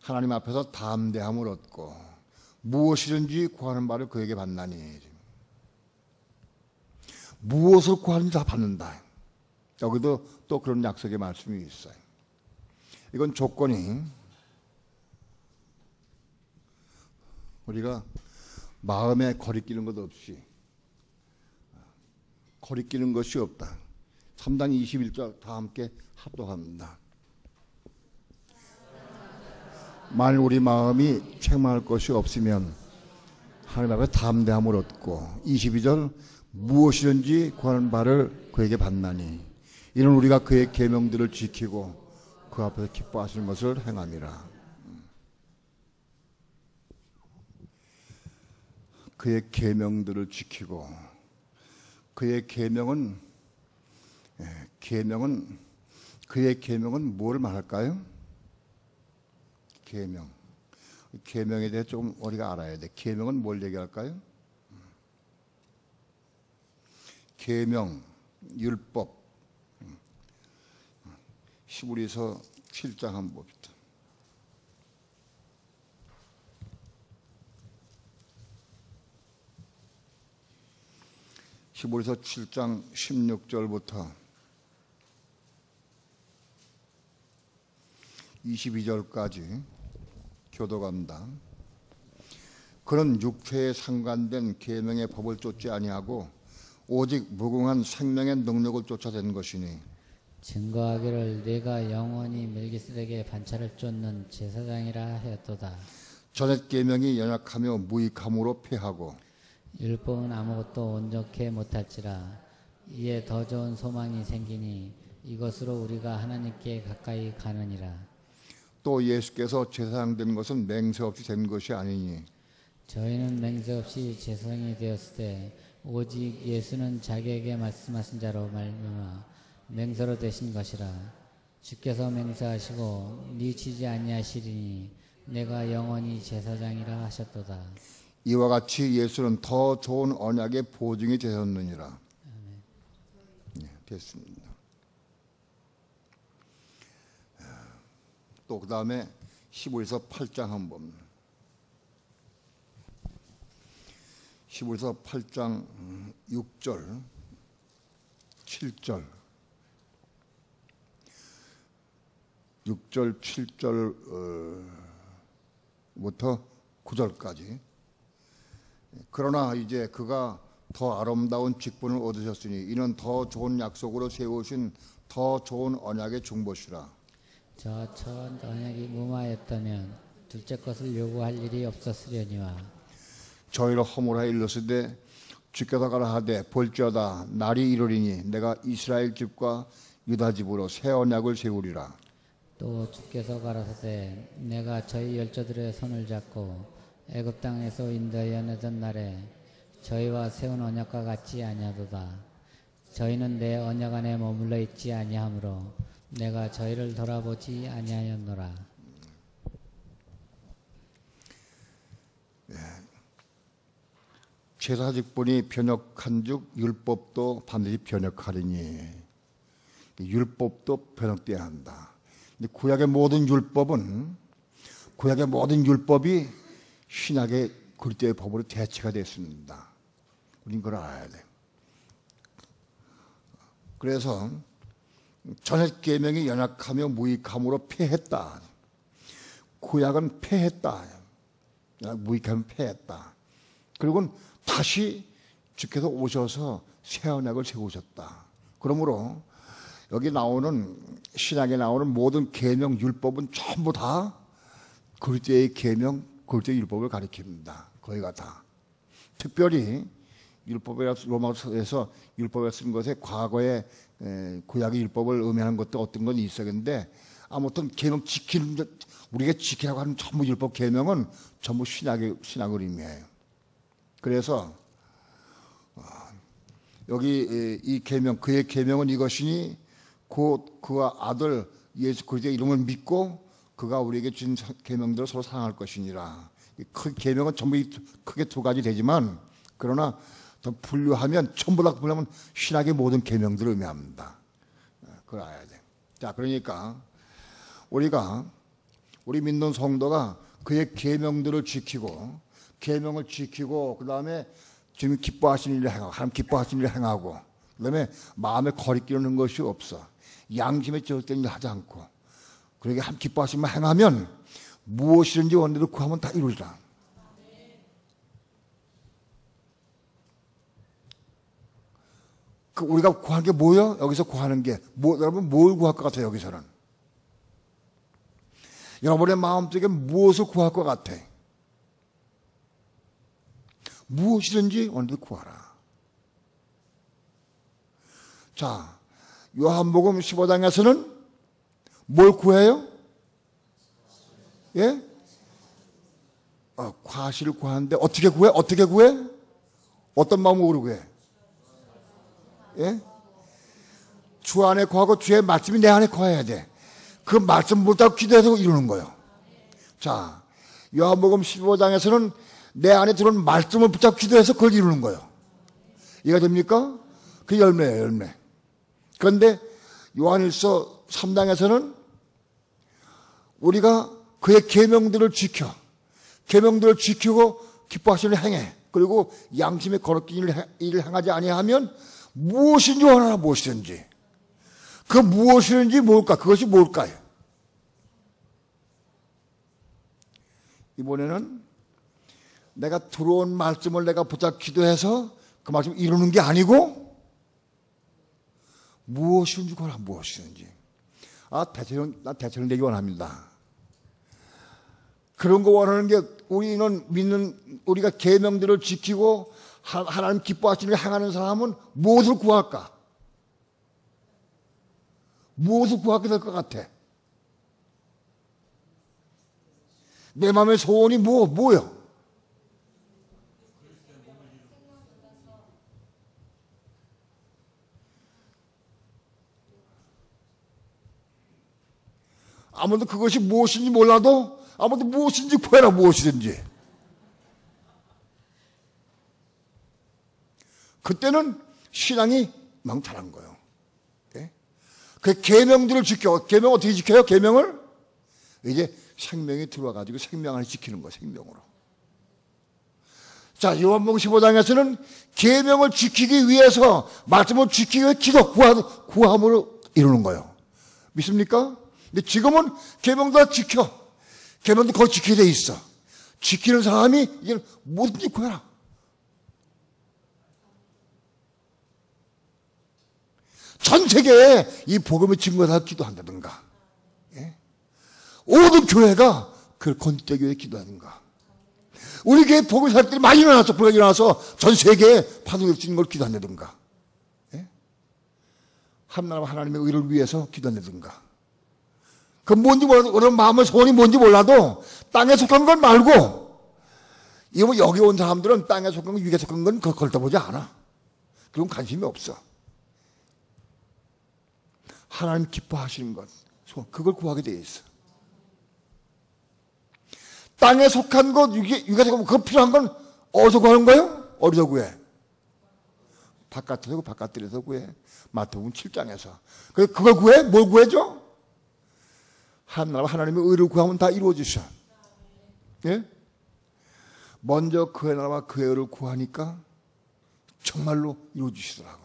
하나님 앞에서 담대함을 얻고 무엇이든지 구하는 바를 그에게 받나니 무엇을 구하는지 다 받는다. 여기도 또 그런 약속의 말씀이 있어요. 이건 조건이 우리가 마음에 거리끼는 것 없이 거리끼는 것이 없다. 3장 21절 다 함께 합독합니다. 만일 우리 마음이 책망할 것이 없으면 하나님 앞에 담대함을 얻고 22절 무엇이든지 구하는 바를 그에게 받나니 이는 우리가 그의 계명들을 지키고 그 앞에서 기뻐하시는 것을 행함이라. 그의 계명들을 지키고 그의 계명은 그의 계명은 뭘 말할까요? 계명. 계명에 대해 조금 우리가 알아야 돼. 계명은 뭘 얘기할까요? 계명, 율법. 히브리서 7장 한번 봅시다. 히브리서 7장 16절부터 22절까지 교도갑니다. 그는 육체에 상관된 계명의 법을 쫓지 아니하고 오직 무궁한 생명의 능력을 쫓아낸 것이니 증거하기를 내가 영원히 멜기세덱의 반차를 쫓는 제사장이라 하였도다. 전옛 계명이 연약하며 무익함으로 패하고 율법은 아무것도 온전케 못할지라 이에 더 좋은 소망이 생기니 이것으로 우리가 하나님께 가까이 가느니라. 또 예수께서 제사장 된 것은 맹세 없이 된 것이 아니니 저희는 맹세 없이 제사장이 되었을 때 오직 예수는 자기에게 말씀하신 자로 말미암아 맹세로 되신 것이라. 주께서 맹세하시고 뉘우치지 아니하시리니 내가 영원히 제사장이라 하셨도다. 이와 같이 예수는 더 좋은 언약의 보증이 되셨느니라. 네, 됐습니다. 또 그 다음에 15에서 8장 한번. 15에서 8장 6절, 7절, 6절, 7절부터 9절까지. 그러나 이제 그가 더 아름다운 직분을 얻으셨으니 이는 더 좋은 약속으로 세우신 더 좋은 언약의 중보시라. 저 첫 언약이 무마였다면 둘째 것을 요구할 일이 없었으려니와 저희를 허물하여 일렀으되 주께서 가라 하되 볼지어다 날이 이르리니 내가 이스라엘 집과 유다 집으로 새 언약을 세우리라. 또 주께서 가라사대 내가 저희 열조들의 손을 잡고 애굽 땅에서 인도하여 내던 날에 저희와 세운 언약과 같지 아니하도다. 저희는 내 언약 안에 머물러 있지 아니하므로 내가 저희를 돌아보지 아니하였노라. 제사 직분이 변역한즉 율법도 반드시 변역하리니 율법도 변역돼야 한다. 근데 구약의 모든 율법이 신약의 그리스도의 법으로 대체가 됐습니다. 우린 그걸 알아야 돼. 그래서 전에 계명이 연약하며 무익함으로 패했다. 구약은 패했다. 무익하면 패했다. 그리고 다시 주께서 오셔서 새 언약을 세우셨다. 그러므로 여기 나오는 신약에 나오는 모든 계명 율법은 전부 다 그리스도의 계명, 그리스도의 율법을 가리킵니다. 거기가 다. 특별히 율법이라서 로마서에서 율법을 쓴 것에 과거에 구약의 율법을 의미하는 것도 어떤 건 있었는데 아무튼 계명 지키는 우리가 지키라고 하는 전부 율법 계명은 전부 신약을 의미해요. 그래서 여기 이 계명 그의 계명은 이것이니 곧 그와 아들 예수 그리스도의 이름을 믿고 그가 우리에게 준 계명들을 서로 사랑할 것이니라. 그 계명은 전부 크게 두 가지 되지만 그러나 더 분류하면 전부 다 분류하면 신학의 모든 계명들을 의미합니다. 그걸 알아야 돼. 자, 그러니까 우리 믿는 성도가 그의 계명들을 지키고 계명을 지키고 그 다음에 주님 기뻐하시는 일을 행하고 하나님 기뻐하시는 일을 행하고 그 다음에 마음에 거리끼는 것이 없어. 양심에 저릇된 일을 하지 않고 그러게 하나님 기뻐하시는 일을 행하면 무엇이든지 원대로 구하면 다 이루리라. 우리가 구하는 게 뭐예요? 여기서 구하는 게 여러분 뭘 구할 것 같아요? 여기서는 여러분의 마음속에 무엇을 구할 것 같아? 무엇이든지 원대로 구하라. 자, 요한복음 15장에서는 뭘 구해요? 예? 과실을 구하는데 어떻게 구해? 어떤 마음으로 구해? 예? 주 안에 거하고 주의 말씀이 내 안에 거해야 돼. 그 말씀 붙잡고 기도해서 이루는 거예요. 자, 요한복음 15장에서는 내 안에 들어온 말씀을 붙잡고 기도해서 그걸 이루는 거예요. 이해가 됩니까? 그 열매예요, 열매. 그런데 요한일서 3장에서는 우리가 그의 계명들을 지키고 기뻐하시는 행해. 그리고 양심에 거룩한 일을 행하지 아니하면 무엇인지 원하나 무엇이든지. 그 무엇이든지 뭘까? 그것이 뭘까요? 이번에는 내가 들어온 말씀을 내가 붙잡고 기도해서 그 말씀을 이루는 게 아니고 무엇이든지 원하나 무엇이든지. 나 대처령 되기 원합니다. 그런 거 원하는 게 우리가 계명들을 지키고 하나님 기뻐하시는 일 행하는 사람은 무엇을 구할까? 무엇을 구하게 될 것 같아? 내 마음의 소원이 뭐요? 아무도 그것이 무엇인지 몰라도 아무튼 무엇인지 구해라, 무엇이든지. 그때는 신앙이 망탈한 거예요. 예? 그 계명들을 지켜. 계명 어떻게 지켜요? 계명을 이제 생명이 들어와가지고 생명 안에 지키는 거예요. 생명으로. 자, 요한복음 15장에서는 계명을 지키기 위해서 말씀을 지키기 위해 기도, 구함으로 이루는 거예요. 믿습니까? 근데 지금은 계명도 다 지켜. 계명도 거의 지키게 돼 있어. 지키는 사람이 이제 뭐든지 구해라. 전 세계에 이 복음의 증거다 기도한다든가, 예? 모든 교회가 그걸 건대교에 회 기도하든가. 우리 교회 복음의 사람들이 많이 일어나서, 불과 일어나서 전 세계에 파송될 수 있는 걸 기도한다든가, 예? 하나님, 하나님의 의를 위해서 기도한다든가. 그 뭔지 몰라도, 그런 마음의 소원이 뭔지 몰라도 땅에 속한 건 말고, 이거 여기 온 사람들은 땅에 속한 건, 위에 속한 건 그걸 걸다보지 않아. 그건 관심이 없어. 하나님 기뻐하시는 것, 그걸 구하게 되어 있어. 땅에 속한 것, 육에 속한 것, 그거 필요한 건 어디서 구하는 거예요? 어디서 구해? 바깥에서, 바깥들에서 구해. 마태복음 7장에서. 그걸 구해? 뭘 구해줘? 하나님의 의를 구하면 다 이루어지셔. 예? 먼저 그의 나라와 그의 의를 구하니까 정말로 이루어지시더라고.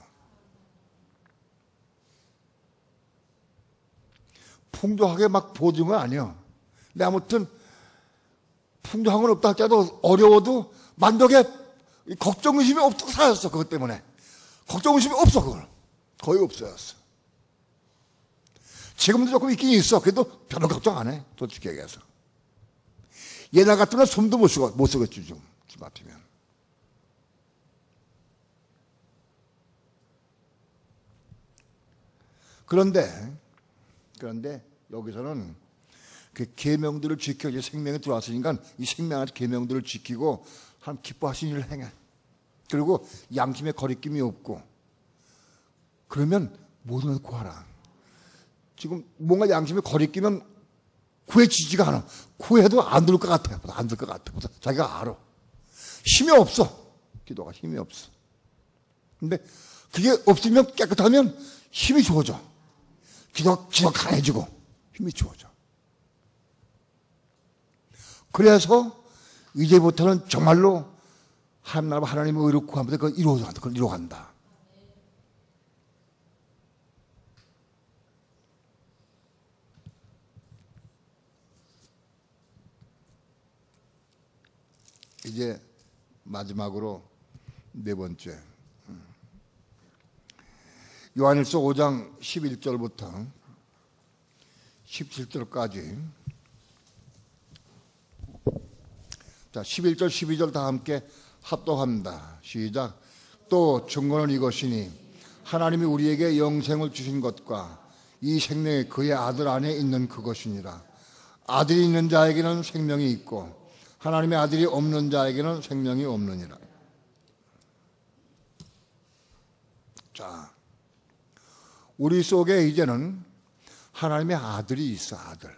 풍족하게 막 보증은 아니야. 근데 아무튼 풍족한 건 없다 할때도 어려워도 만족에 걱정 의심이 없고 살았어. 그것 때문에 걱정 의심이 없어. 그걸 거의 없어졌어. 지금도 조금 있긴 있어. 그래도 별로 걱정 안 해. 솔직히 얘기해서 옛날 같으면 숨도 못 쓰겠지. 좀 같으면. 그런데 여기서는 그 계명들을 지켜 이제 생명에 들어왔으니까 이 생명 안에 계명들을 지키고 하나님 기뻐하시는 일을 행해. 그리고 양심에 거리낌이 없고 그러면 모든 걸 구하라. 지금 뭔가 양심에 거리끼면 구해지지가 않아. 구해도 안 될 것 같아. 안 될 것 같아. 자기가 알아. 힘이 없어. 기도가 힘이 없어. 근데 그게 없으면 깨끗하면 힘이 좋아져. 기도가 강해지고 힘이 좋아져. 그래서 이제부터는 정말로 하나님의 의를 구하면서 그걸 이루어간다. 이제 마지막으로 네 번째. 요한일서 5장 11절부터 17절까지. 자, 11절, 12절 다 함께 합독합니다. 시작. 또 증거는 이것이니 하나님이 우리에게 영생을 주신 것과 이 생명이 그의 아들 안에 있는 그것이니라. 아들이 있는 자에게는 생명이 있고 하나님의 아들이 없는 자에게는 생명이 없느니라. 자, 우리 속에 이제는 하나님의 아들이 있어. 아들.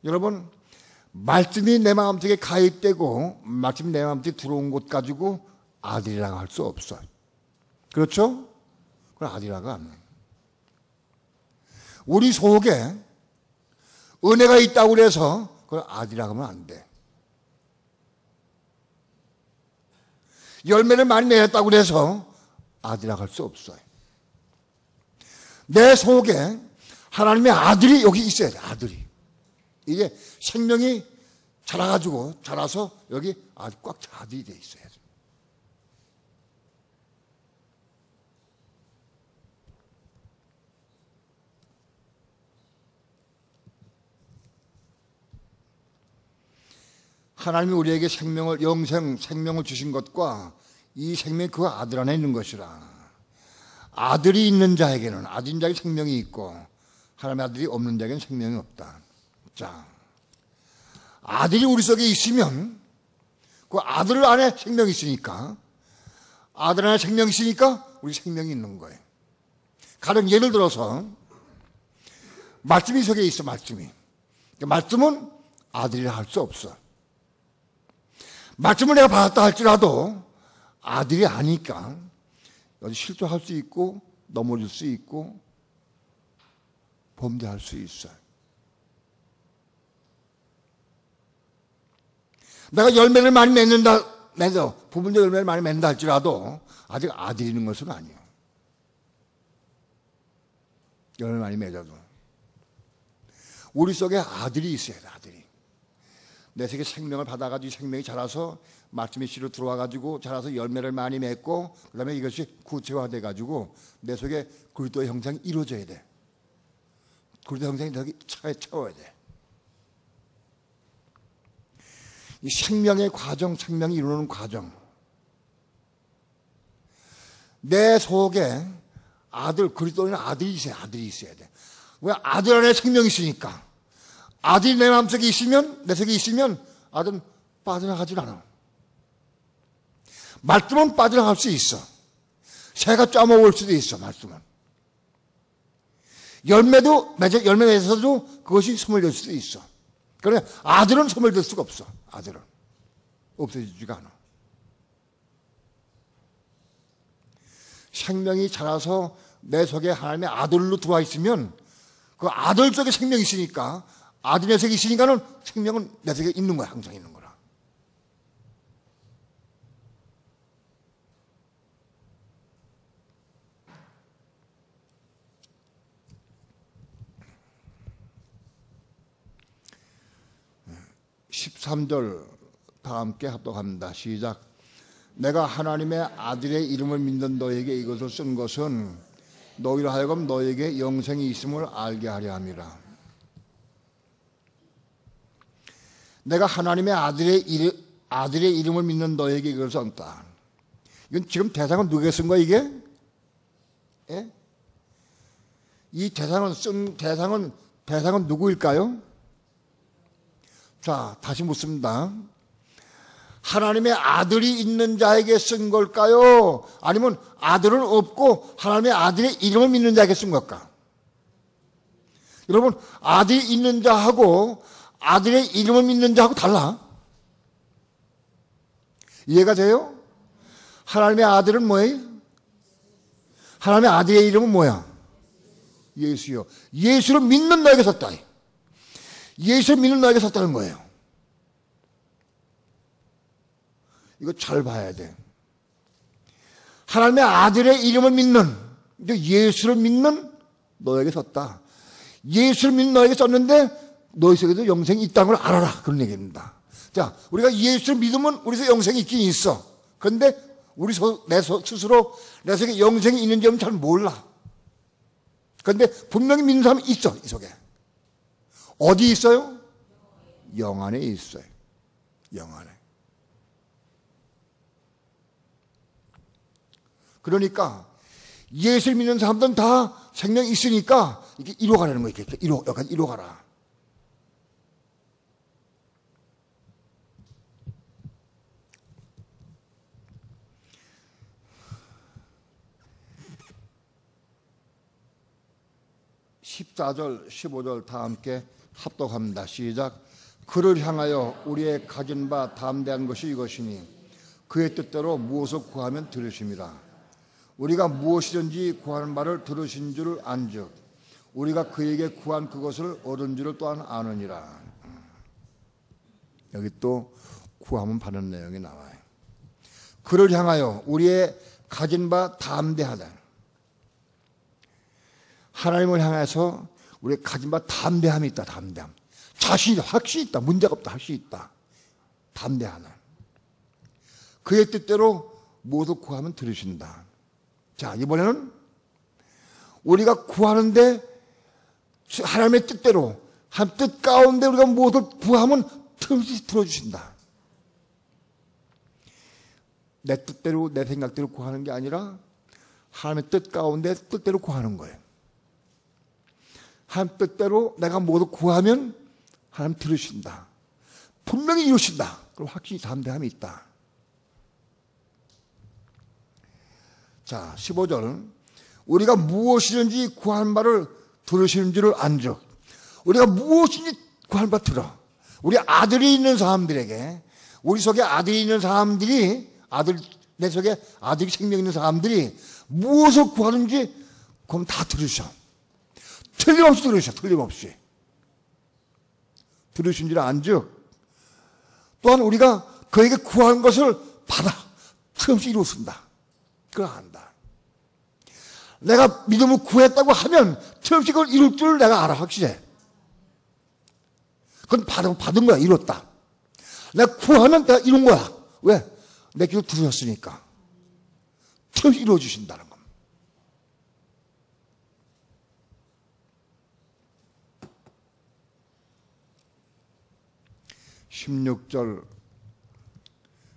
여러분, 말씀이 내 마음속에 가입되고 말씀이 내 마음속에 들어온 것 가지고 아들이라고 할 수 없어. 그렇죠? 그건 아들이라고 안 해. 우리 속에 은혜가 있다고 해서 그걸 아들이라고 하면 안 돼. 열매를 많이 맺었다고 해서 아들이라고 할 수 없어요. 내 속에 하나님의 아들이 여기 있어야 돼. 아들이. 이게 생명이 자라서 여기 아주 꽉 차 아들이 돼 있어야 돼. 하나님이 우리에게 생명을 주신 것과 이 생명이 그 아들 안에 있는 것이라. 아들이 있는 자에게는, 아들인 자에게 생명이 있고 하나님의 아들이 없는 자에게는 생명이 없다. 자, 아들이 우리 속에 있으면 그 아들 안에 생명이 있으니까, 아들 안에 생명이 있으니까 우리 생명이 있는 거예요. 가령 예를 들어서 말씀이 속에 있어. 말씀이 말씀은 아들이라 할 수 없어. 말씀을 내가 받았다 할지라도 아들이 아니까 여기 실족할 수 있고 넘어질 수 있고 범죄할 수 있어요. 내가 열매를 많이 부분적 열매를 많이 맺는다 할지라도 아직 아들이 있는 것은 아니에요. 열매를 많이 맺어도 우리 속에 아들이 있어야 돼. 아들이 내 속에 생명을 받아가지고 생명이 자라서 말씀의 씨로 들어와가지고 자라서 열매를 많이 맺고 그 다음에 이것이 구체화돼가지고 내 속에 그리스도의 형상이 이루어져야 돼. 그리스도의 형상이 저기 차에 채워야 돼. 이 생명의 과정, 생명이 이루는 과정. 내 속에 아들, 그리스도인 아들이 있어야 돼. 왜? 아들 안에 생명이 있으니까. 아들이 내 마음속에 있으면, 내 속에 있으면 아들은 빠져나가질 않아. 말씀은 빠져나갈 수 있어. 새가 짜먹을 수도 있어, 말씀은. 열매 맺어서도 그것이 소멸될 수도 있어. 그러나 아들은 소멸될 수가 없어. 아들은. 없어지지가 않아. 생명이 자라서 내 속에 하나님의 아들로 들어와 있으면 그 아들 속에 생명이 있으니까 아들 내 속에 있으니까는 생명은 내 속에 있는 거야. 항상 있는 거라. (13절) 다 함께 합독합니다. 시작. 내가 하나님의 아들의 이름을 믿는 너에게 이것을 쓴 것은 너희로 하여금 너에게 영생이 있음을 알게 하려 함이라. 내가 하나님의 아들의 이름을 믿는 너에게 이것을 썼다. 이건 지금 대상은 누구에게 쓴 거야 이게? 예? 이 대상은 누구일까요? 자, 다시 묻습니다. 하나님의 아들이 있는 자에게 쓴 걸까요? 아니면 아들은 없고 하나님의 아들의 이름을 믿는 자에게 쓴 걸까? 여러분, 아들이 있는 자하고 아들의 이름을 믿는 자하고 달라. 이해가 돼요? 하나님의 아들은 뭐예요? 하나님의 아들의 이름은 뭐야? 예수요. 예수를 믿는 너에게 썼다. 예수를 믿는 너에게 썼다는 거예요. 이거 잘 봐야 돼. 하나님의 아들의 이름을 믿는, 예수를 믿는 너에게 썼다. 예수를 믿는 너에게 썼는데 너희 속에도 영생이 있다는 걸 알아라. 그런 얘기입니다. 자, 우리가 예수를 믿으면 우리 속에 영생이 있긴 있어. 그런데 내 스스로 내 속에 영생이 있는 점은 잘 몰라. 그런데 분명히 믿는 사람이 있어. 이 속에. 어디 있어요? 영 안에 있어요. 영 안에. 그러니까 예수를 믿는 사람들은 다 생명이 있으니까 이렇게 이뤄가라는 거예요. 이렇게 약간 이뤄가라. (14절) (15절) 다 함께 합독합니다. 시작. 그를 향하여 우리의 가진 바 담대한 것이 이것이니 그의 뜻대로 무엇을 구하면 들으심이라. 우리가 무엇이든지 구하는 바를 들으신 줄을 안즉 우리가 그에게 구한 그것을 얻은 줄을 또한 아느니라. 여기 또 구하면 받는 내용이 나와요. 그를 향하여 우리의 가진 바 담대하다. 하나님을 향해서 우리의 가진 바 담대함이 있다. 담대함. 자신이 확실히 있다. 문제가 없다. 할 수 있다. 담대하나. 그의 뜻대로 무엇을 구하면 들으신다. 자, 이번에는 우리가 구하는데 하나님의 뜻대로 한 뜻 가운데 우리가 무엇을 구하면 들어주신다. 내 뜻대로 내 생각대로 구하는 게 아니라 하나님의 뜻 가운데 뜻대로 구하는 거예요. 하나님 뜻대로 내가 무엇을 구하면 하나님 들으신다. 분명히 이루신다. 그럼 확실히 담대함이 있다. 자, 15절. 우리가 무엇이든지 구하는 바를 들으시는 줄을 안즉. 우리가 무엇이든지 구원받 들어. 우리 아들이 있는 사람들에게, 우리 속에 아들이 있는 사람들이, 내 속에 아들이 생명 있는 사람들이 무엇을 구하는지 그럼 다 들으셔. 틀림없이 들으셔. 틀림없이. 들으신 줄 안즉 또한 우리가 그에게 구하는 것을 받아 틀림없이 이루어진다. 그걸 안다. 내가 믿음을 구했다고 하면 틀림없이 그걸 이룰 줄 내가 알아. 확실해. 그건 받은 거야. 이뤘다. 내가 구하면 내가 이룬 거야. 왜? 내 기도 들으셨으니까. 틀림없이 이루어주신다는 겁니다. 16절,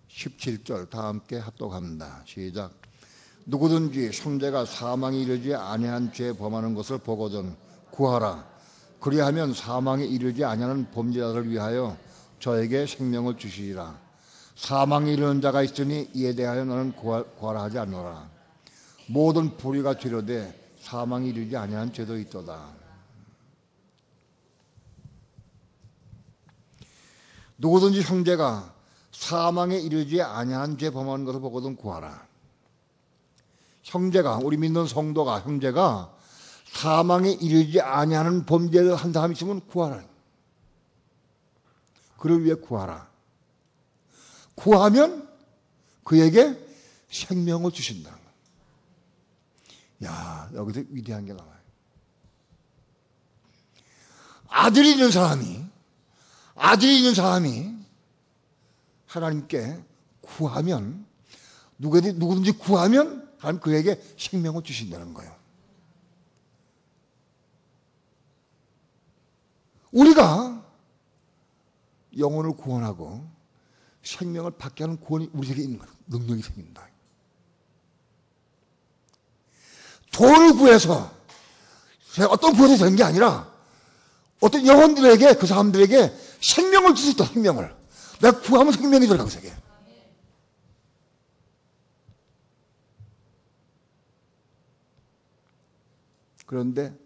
17절 다 함께 합독합니다. 시작. 누구든지 형제가 사망에 이르지 아니한 죄 범하는 것을 보거든 구하라. 그리하면 사망에 이르지 아니하는 범죄자를 위하여 저에게 생명을 주시리라. 사망에 이르는 자가 있으니 이에 대하여 너는 구하라 하지 않노라. 모든 불의가 죄로되 사망에 이르지 아니한 죄도 있도다. 누구든지 형제가 사망에 이르지 아니한 죄 범하는 것을 보거든 구하라. 형제가, 우리 믿는 성도가, 형제가 사망에 이르지 아니하는 범죄를 한 사람이 있으면 구하라. 그를 위해 구하라. 구하면 그에게 생명을 주신다. 야, 여기서 위대한 게 나와요. 아들이 있는 사람이 하나님께 구하면, 누구든지 구하면 하나님 그에게 생명을 주신다는 거예요. 우리가 영혼을 구원하고 생명을 받게 하는 구원이 우리에게 있는 거예요. 능력이 생긴다. 돈을 구해서 어떤 구해서 되는 게 아니라 어떤 영혼들에게, 그 사람들에게 생명을 줄 수 있다. 생명을. 내가 구하면 생명이 들어가고 세계. 그런데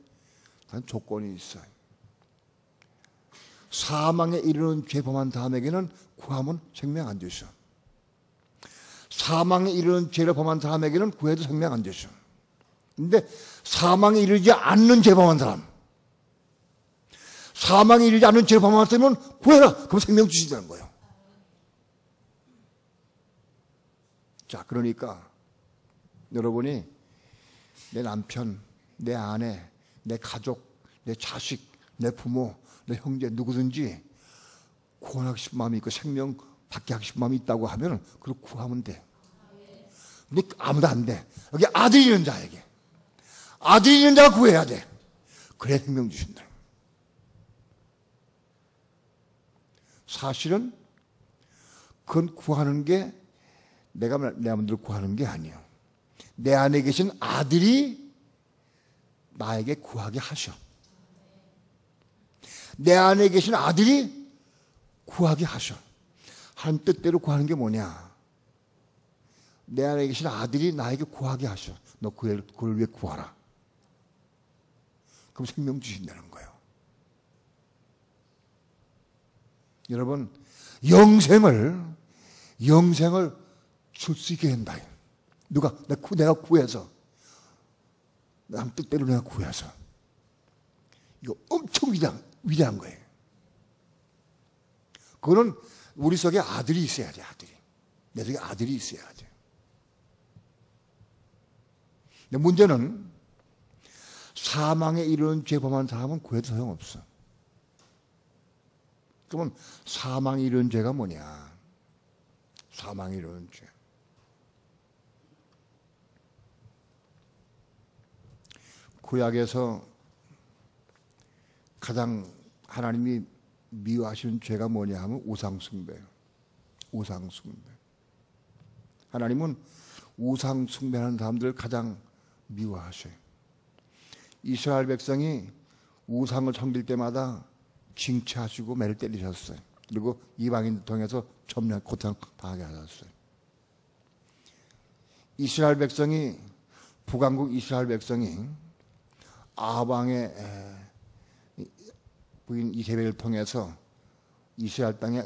단 조건이 있어요. 사망에 이르는 죄 범한 사람에게는 구하면 생명 안 주셔. 사망에 이르는 죄를 범한 사람에게는 구해도 생명 안 주셔. 근데 사망에 이르지 않는 죄 범한 사람, 사망에 이르지 않는 죄를 범한 사람은 구해라. 그럼 생명 주시자는 거예요. 자, 그러니까 여러분이 내 남편, 내 아내, 내 가족, 내 자식, 내 부모, 내 형제 누구든지 구원하고 싶은 마음이 있고 생명 받게 하고 싶은 마음이 있다고 하면 그걸 구하면 돼. 근데 아무도 안 돼. 여기 아들이 있는 자에게, 아들이 있는 자가 구해야 돼. 그래 생명 주신다. 사실은 그건 구하는 게 내가 내 마음대로 구하는 게 아니에요. 내 안에 계신 아들이 나에게 구하게 하셔. 내 안에 계신 아들이 구하게 하셔. 하나님 뜻대로 구하는 게 뭐냐? 내 안에 계신 아들이 나에게 구하게 하셔. 너 그걸 위해 구하라. 그럼 생명 주신다는 거예요. 여러분, 영생을 줄 수 있게 된다. 내가 구해서, 남 뜻대로 내가 구해서. 이거 엄청 위대한 거예요. 그거는 우리 속에 아들이 있어야 돼, 아들이. 내 속에 아들이 있어야 돼. 근데 문제는 사망에 이르는 죄 범한 사람은 구해도 소용없어. 그러면 사망에 이르는 죄가 뭐냐? 사망에 이르는 죄. 구약에서 가장 하나님이 미워하시는 죄가 뭐냐 하면 우상숭배예요. 우상숭배. 하나님은 우상숭배하는 사람들을 가장 미워하셔요. 이스라엘 백성이 우상을 섬길 때마다 징치하시고 매를 때리셨어요. 그리고 이방인 통해서 점령 고통 당하게 하셨어요. 이스라엘 백성이, 북왕국 이스라엘 백성이 아합 왕의 부인 이세벨을 통해서 이스라엘 땅에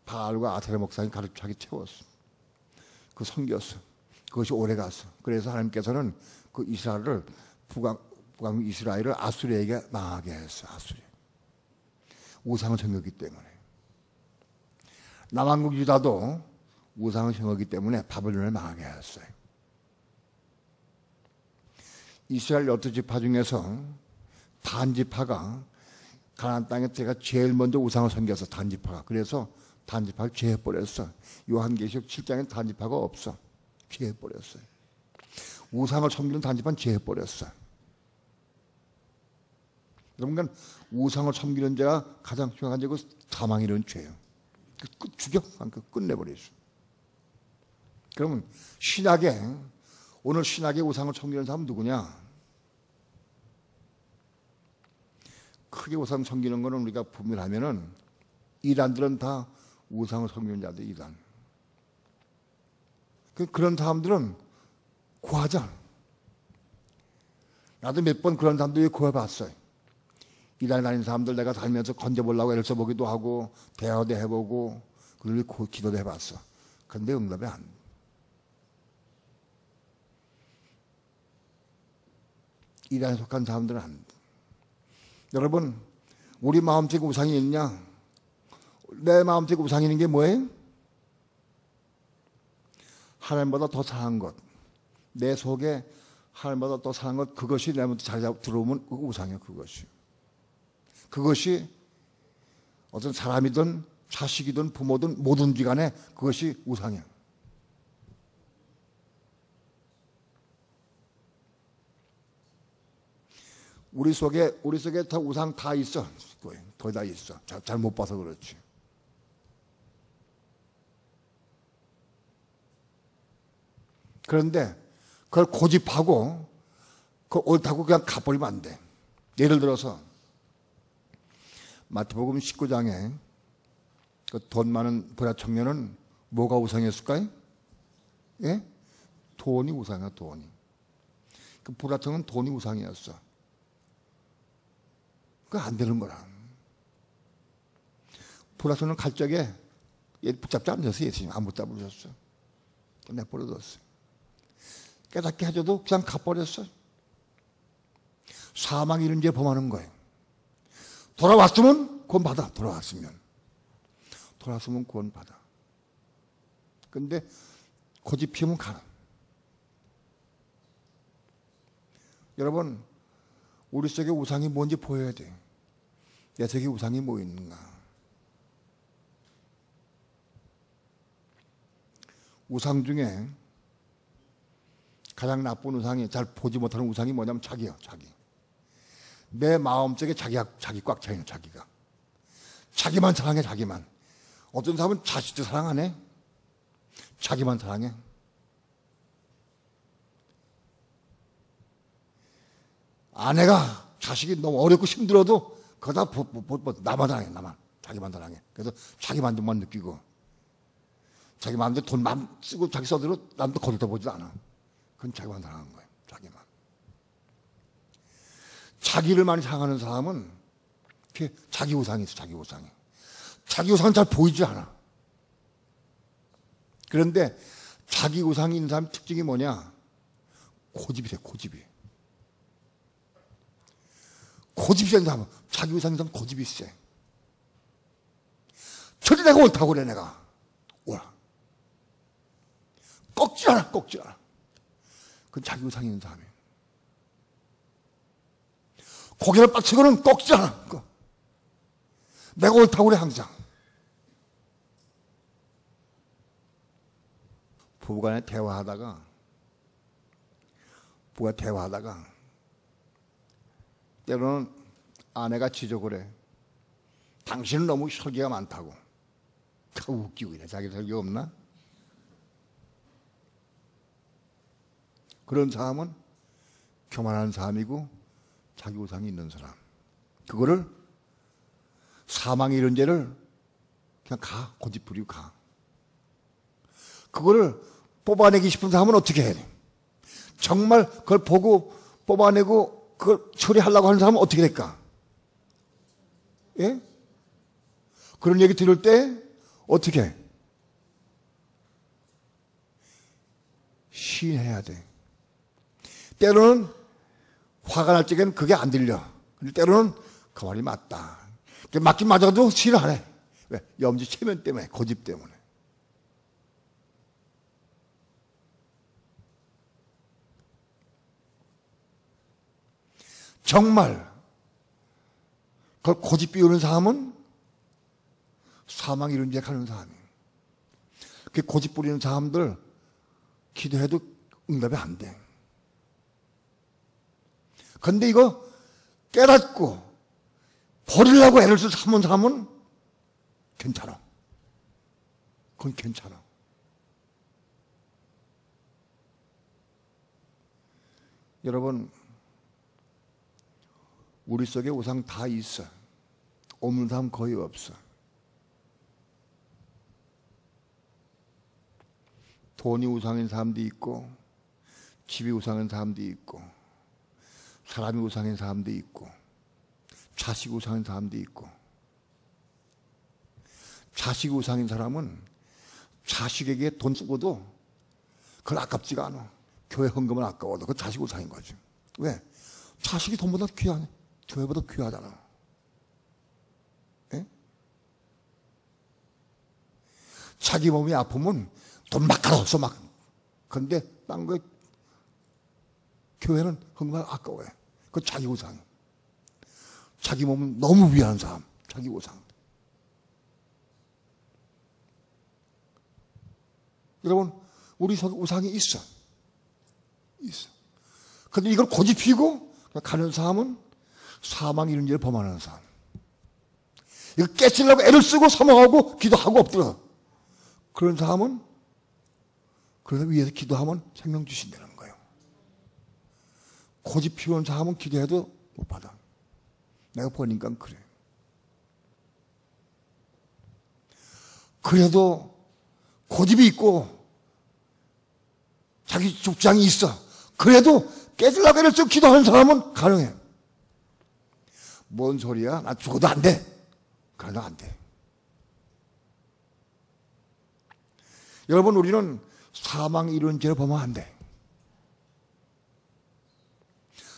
바알과 아세라 목상이 가득 차게 채웠어. 그 섬겼어. 그것이 오래 갔어. 그래서 하나님께서는 그 이스라엘을 북왕 이스라엘을 아수리에게 망하게 했어. 아수리. 우상을 섬겼기 때문에. 남왕국 유다도 우상을 섬겼기 때문에 바벨론을 망하게 했어요. 이스라엘 12지파 중에서 단지파가 가나안 땅에 제가 제일 먼저 우상을 섬겨서 단지파가. 그래서 단지파를 제해버렸어. 요한계시록 7장에 단지파가 없어. 제해버렸어요. 우상을 섬기는 단지파는 제해버렸어. 그러니까 우상을 섬기는 자가 가장 흉악한 죄고 사망이 이런 죄예요. 죽여. 끝내버리죠. 그러면 오늘 신약에 우상을 섬기는 사람은 누구냐? 크게 우상 섬기는 거는 우리가 분별하면은 이단들은 다 우상을 섬기는 자들 이단. 그런 사람들은 구하자. 나도 몇 번 그런 사람들이 구해봤어요. 이단에 다니는 사람들 내가 다니면서 건져보려고 애를 써보기도 하고 대화도 해보고 그리고 기도도 해봤어. 그런데 응답이 안 돼. 이단에 속한 사람들은 안 돼. 여러분, 우리 마음속에 우상이 있냐? 내 마음속에 우상이 있는 게 뭐예요? 하나님보다 더 사한 것. 내 속에 하나님보다 더 사한 것, 그것이 내 마음에 자리 잡고 들어오면 그거 우상이야, 그것이. 그것이 어떤 사람이든 자식이든 부모든 뭐든지 간에 그것이 우상이야. 우리 속에 다 우상 다 있어. 거의 다 있어. 잘 못 봐서 그렇지. 그런데 그걸 고집하고 그걸 옳다고 그냥 가버리면 안 돼. 예를 들어서 마태복음 19장에 그 돈 많은 부자 청년은 뭐가 우상이었을까요? 예? 돈이 우상이야, 돈이. 그 부자 청년은 돈이 우상이었어. 그거 안 되는 거라. 부자 청년 갈 적에 붙잡지 않으셨어요, 예수님. 안 붙잡으셨어. 내버려뒀어. 깨닫게 해줘도 그냥 가버렸어. 사망이 이런 죄 범하는 거예요. 돌아왔으면 구원 받아. 돌아왔으면 구원 받아. 근데 고집 피우면 가. 여러분, 우리 속에 우상이 뭔지 보여야 돼. 내 속에 우상이 뭐 있는가. 우상 중에 가장 나쁜 우상이, 잘 보지 못하는 우상이 뭐냐면 자기야, 자기. 내 마음속에 자기 꽉 차있는 자기가. 자기만 사랑해, 자기만. 어떤 사람은 자식도 사랑 안 해. 자기만 사랑해. 아내가 자식이 너무 어렵고 힘들어도 그거 다 나만 사랑해, 나만. 자기만 사랑해. 그래서 자기 만족만 느끼고 자기 마음대로 돈 쓰고 자기 써대로 남도 거들떠보지도 않아. 그건 자기만 사랑하는 거예요. 자기만. 자기를 많이 사랑하는 사람은 자기 우상이 있어. 자기 우상이. 자기 우상은 잘 보이지 않아. 그런데 자기 우상이 있는 사람 특징이 뭐냐? 고집이 돼. 고집이. 고집이 센 사람은 자기 우상인 사람은 고집이 세. 저리 내가 옳다고 그래. 내가 옳아. 꺾지 않아. 꺾지 않아. 그건 자기 우상이 있는 사람이에요. 고개를 빡치고는 꺾지 않아. 내가 옳다고 그래. 항상. 부부간에 대화하다가 때로는 아내가 지적을 해. 당신은 너무 설계가 많다고. 웃기고 이래. 자기 설계 없나? 그런 사람은 교만한 사람이고 자기 우상이 있는 사람. 그거를 사망의 이런 죄를 그냥 가. 고집 부리고 가. 그거를 뽑아내기 싶은 사람은 어떻게 해야 돼? 정말 그걸 보고 뽑아내고 그걸 처리하려고 하는 사람은 어떻게 될까? 예? 그런 얘기 들을 때 어떻게? 시인해야 돼. 때로는 화가 날 적에는 그게 안 들려. 근데 때로는 그 말이 맞다. 맞긴 맞아도 시인을 안 해. 왜? 염지 체면 때문에, 고집 때문에. 정말 그걸 고집 비우는 사람은 사망 이룬 데 가는 사람이에요. 그 고집 부리는 사람들 기도해도 응답이 안 돼. 근데 이거 깨닫고 버리려고 애를 써서 삼은 사람은 괜찮아. 그건 괜찮아. 여러분, 우리 속에 우상 다 있어. 없는 사람 거의 없어. 돈이 우상인 사람도 있고, 집이 우상인 사람도 있고, 사람이 우상인 사람도 있고, 자식 우상인 사람도 있고. 자식 우상인 사람은 자식에게 돈 쓰고도 그걸 아깝지가 않아. 교회 헌금은 아까워도 그건 자식 우상인 거지. 왜? 자식이 돈보다 귀하네. 교회보다 귀하잖아. 예? 자기 몸이 아프면 돈 막 갈아서 막. 근데 딴 거 교회는 헌금을 아까워해. 그건 자기 우상. 자기 몸은 너무 위한 사람. 자기 우상. 여러분, 우리 속에 우상이 있어. 있어. 근데 이걸 고집 피고 가는 사람은 사망 이런 일을 범하는 사람. 이거 깨치려고 애를 쓰고 사망하고 기도하고 엎드려. 그런 사람은 그래서 위에서 기도하면 생명 주신다는 거예요. 고집 피우는 사람은 기도해도 못 받아. 내가 보니까 그래. 그래도 고집이 있고 자기 주장이 있어. 그래도 깨지려고 애를 쓰고 기도하는 사람은 가능해. 뭔 소리야? 나 죽어도 안 돼. 그래도 안 돼. 여러분, 우리는 사망이 이룬 죄를 범하면 안 돼.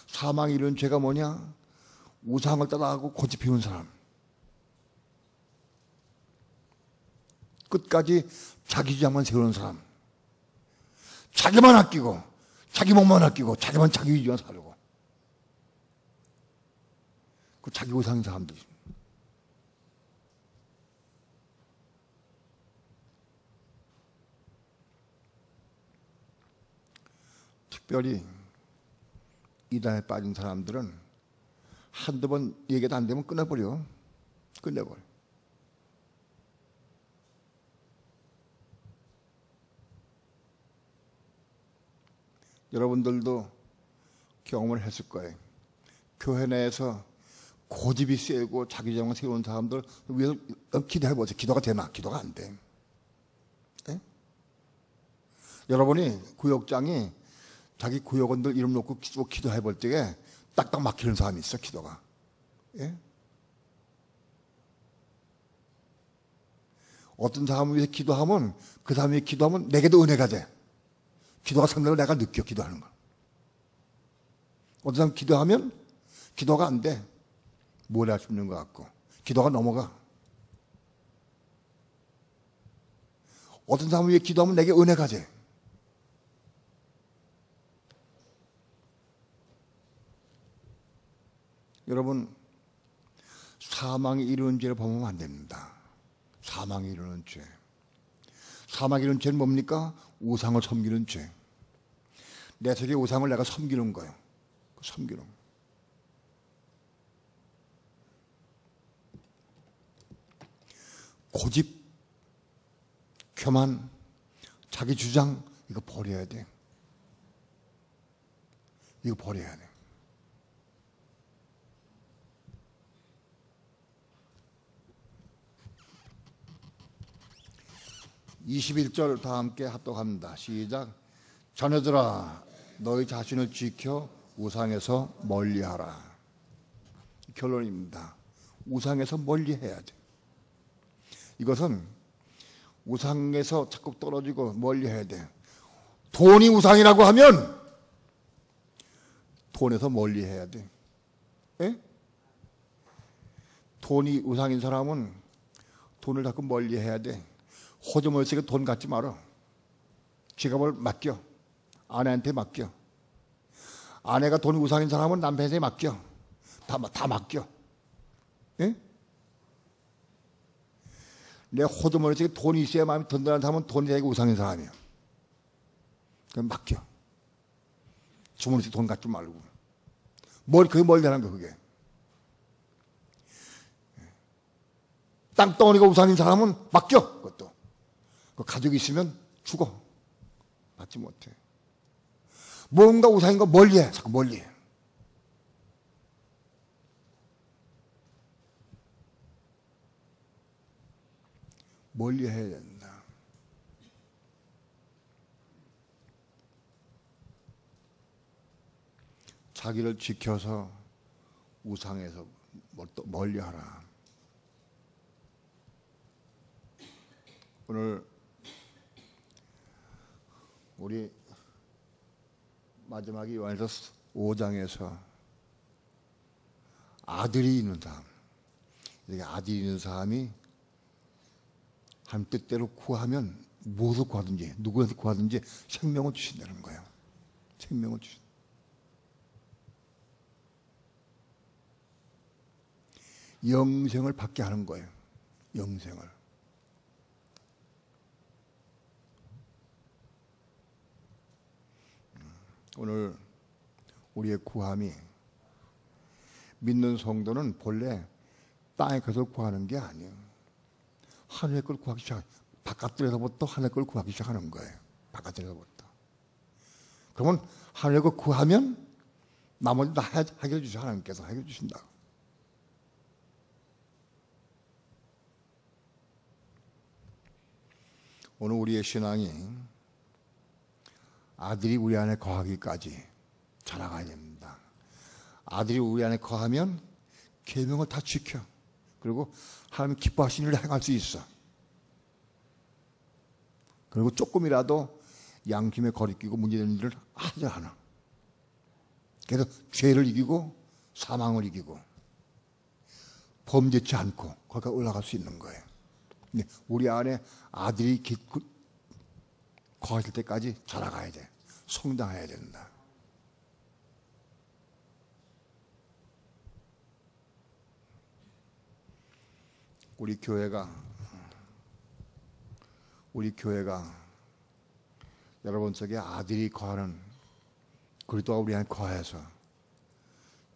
사망이 이룬 죄가 뭐냐? 우상을 따라하고 고집 피우는 사람. 끝까지 자기 주장만 세우는 사람. 자기만 아끼고, 자기 몸만 아끼고, 자기만 자기 위주만 살고. 그 자기 우상인 사람들. 특별히 이단에 빠진 사람들은 한두 번 얘기도 안 되면 끝내버려. 끝내버려. 여러분들도 경험을 했을 거예요. 교회 내에서 고집이 세고 자기 주장을 세우는 사람들 위해서 기도해보세요. 기도가 되나? 기도가 안 돼. 네? 여러분이 구역장이 자기 구역원들 이름 놓고 기도해볼 때에 딱딱 막히는 사람이 있어, 기도가. 예? 어떤 사람을 위해서 기도하면 그 사람이 기도하면 내게도 은혜가 돼. 기도가 상당히 내가 느껴, 기도하는 걸. 어떤 사람 기도하면 기도가 안 돼. 모래가 줍는 것 같고 기도가 넘어가. 어떤 사람을 위해 기도하면 내게 은혜가 돼. 여러분, 사망이 이루는 죄를 범하면 안 됩니다. 사망이 이루는 죄. 사망이 이루는 죄는 뭡니까? 우상을 섬기는 죄. 내 속에 우상을 내가 섬기는 거예요. 섬기는 거. 고집, 교만, 자기 주장, 이거 버려야 돼. 이거 버려야 돼. (21절) 다 함께 합독합니다. 시작. 자녀들아, 너희 자신을 지켜 우상에서 멀리하라. 결론입니다. 우상에서 멀리 해야 돼. 이것은 우상에서 자꾸 떨어지고 멀리 해야 돼. 돈이 우상이라고 하면 돈에서 멀리 해야 돼. 예? 돈이 우상인 사람은 돈을 자꾸 멀리 해야 돼. 호주머니에 돈 갖지 마라. 지갑을 맡겨. 아내한테 맡겨. 아내가 돈이 우상인 사람은 남편한테 맡겨. 다 맡겨. 예? 내 호주머니에 돈이 있어야 마음이 든든한 사람은 돈이 되게 우상인 사람이야. 그럼 맡겨. 주머니에 돈 갖지 말고. 그게 뭘 되는 거야, 그게. 땅덩어리가 우상인 사람은 맡겨, 그것도. 그 가족이 있으면 죽어. 받지 못해. 뭔가 우상인 거 멀리 해. 자꾸 멀리 해. 멀리 해야 된다. 자기를 지켜서 우상에서 멀리 하라. 오늘 우리 마지막 요한일서 5장에서 아들이 있는 사람, 이렇게 아들이 있는 사람이 하나님 뜻대로 구하면 무엇을 구하든지 누구한테 구하든지 생명을 주신다는 거예요. 생명을 주신다. 영생을 받게 하는 거예요. 영생을. 오늘 우리의 구함이 믿는 성도는 본래 땅에 가서 구하는 게 아니에요. 하늘의 걸 구하기 시작. 바깥들에서부터 하늘의 걸 구하기 시작하는 거예요. 바깥들에서부터. 그러면 하늘의 걸 구하면 나머지 다 해결해 주셔. 하나님께서 해결해 주신다. 오늘 우리의 신앙이 아들이 우리 안에 거하기까지 자라가야 됩니다. 아들이 우리 안에 거하면 계명을 다 지켜. 그리고 하나님 기뻐하시는 일을 행할 수 있어. 그리고 조금이라도 양심에 거리끼고 문제되는 일을 하지 않아. 그래서 죄를 이기고 사망을 이기고 범죄치 않고 거기까지 올라갈 수 있는 거예요. 근데 우리 안에 아들이 거하실 때까지 자라가야 돼. 성장해야 된다. 우리 교회가 여러분 속에 아들이 거하는 그리스도가 우리 안에 거해서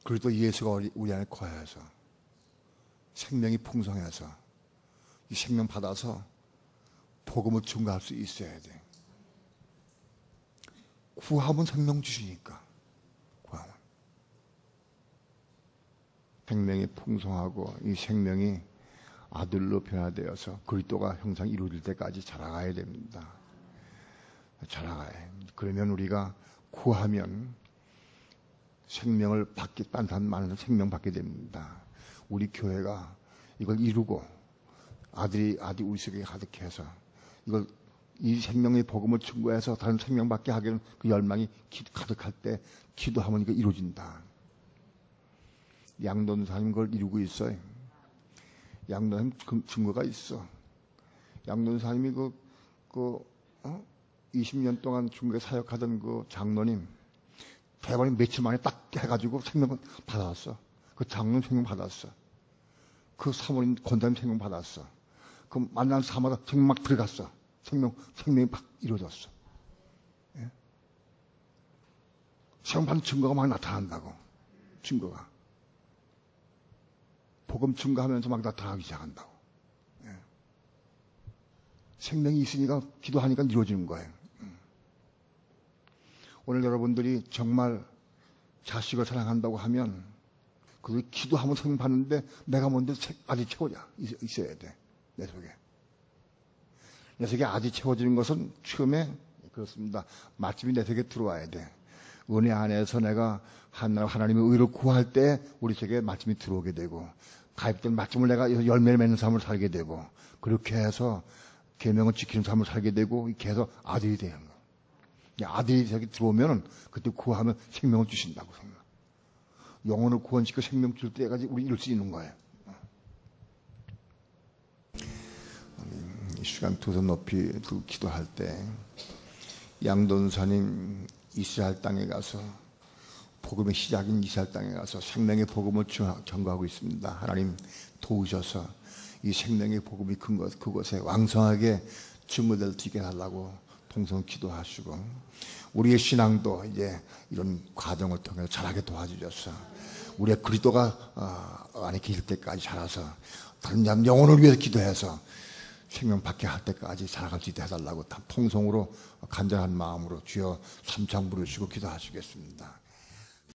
그리스도 예수가 우리 안에 거해서 생명이 풍성해서 이 생명 받아서 복음을 증거할 수 있어야 돼. 구하면 생명 주시니까. 구하면 생명이 풍성하고 이 생명이 아들로 변화되어서 그리스도가 형상 이루어질 때까지 자라가야 됩니다. 자라가야. 그러면 우리가 구하면 생명을 받기 딴 많은 생명 받게 됩니다. 우리 교회가 이걸 이루고 아들이 우리 속에 가득해서 이걸 이 생명의 복음을 증거해서 다른 생명 받게 하기는 그 열망이 가득할 때 기도하면 이거 이루어진다. 양돈사님 그걸 이루고 있어요. 양돈사님 증거가 있어. 양돈사님이 20년 동안 중국에 사역하던 그 장로님 대박이 며칠 만에 딱 해가지고 생명 받았어. 그 장로님 생명 받았어. 그 사모님 권사님 생명 받았어. 그 만난 사마다 생명 막 들어갔어. 생명이 막 이루어졌어. 예? 생명 받는 증거가 막 나타난다고. 증거가. 복음 증거하면서 막 나타나기 시작한다고. 예. 생명이 있으니까 기도하니까 이루어지는 거예요. 오늘 여러분들이 정말 자식을 사랑한다고 하면 그 기도하면 생명 받는데 내가 먼저 아직 채워야 있어야 돼. 내 속에. 내 속에 아직 채워지는 것은 처음에 그렇습니다. 말씀이 내 속에 들어와야 돼. 은혜 안에서 내가 하나님의 의를 구할 때 우리 속에 말씀이 들어오게 되고 가입된 말씀을 내가 열매를 맺는 삶을 살게 되고, 그렇게 해서 계명을 지키는 삶을 살게 되고, 이렇게 해서 아들이 되는 거예요. 아들이 저기 들어오면은 그때 구하면 생명을 주신다고 생각. 영혼을 구원시켜 생명 줄 때까지 우리 이룰 수 있는 거예요. 이 시간 두 손 높이 들고 기도할 때 양돈사님 이스라엘 땅에 가서 복음의 시작인 이스라엘 땅에 가서 생명의 복음을 전거하고 있습니다. 하나님 도우셔서 이 생명의 복음이 그곳에 왕성하게 증거될 수 있게 하려고 동성 기도하시고, 우리의 신앙도 이제 이런 과정을 통해서 자라게 도와주셔서 우리의 그리스도가 안에 계실 때까지 자라서 다른 사람 영혼을 위해서 기도해서 생명 받게 할 때까지 살아갈 수 있게 해달라고 통성으로 간절한 마음으로 주여 삼창 부르시고 기도하시겠습니다.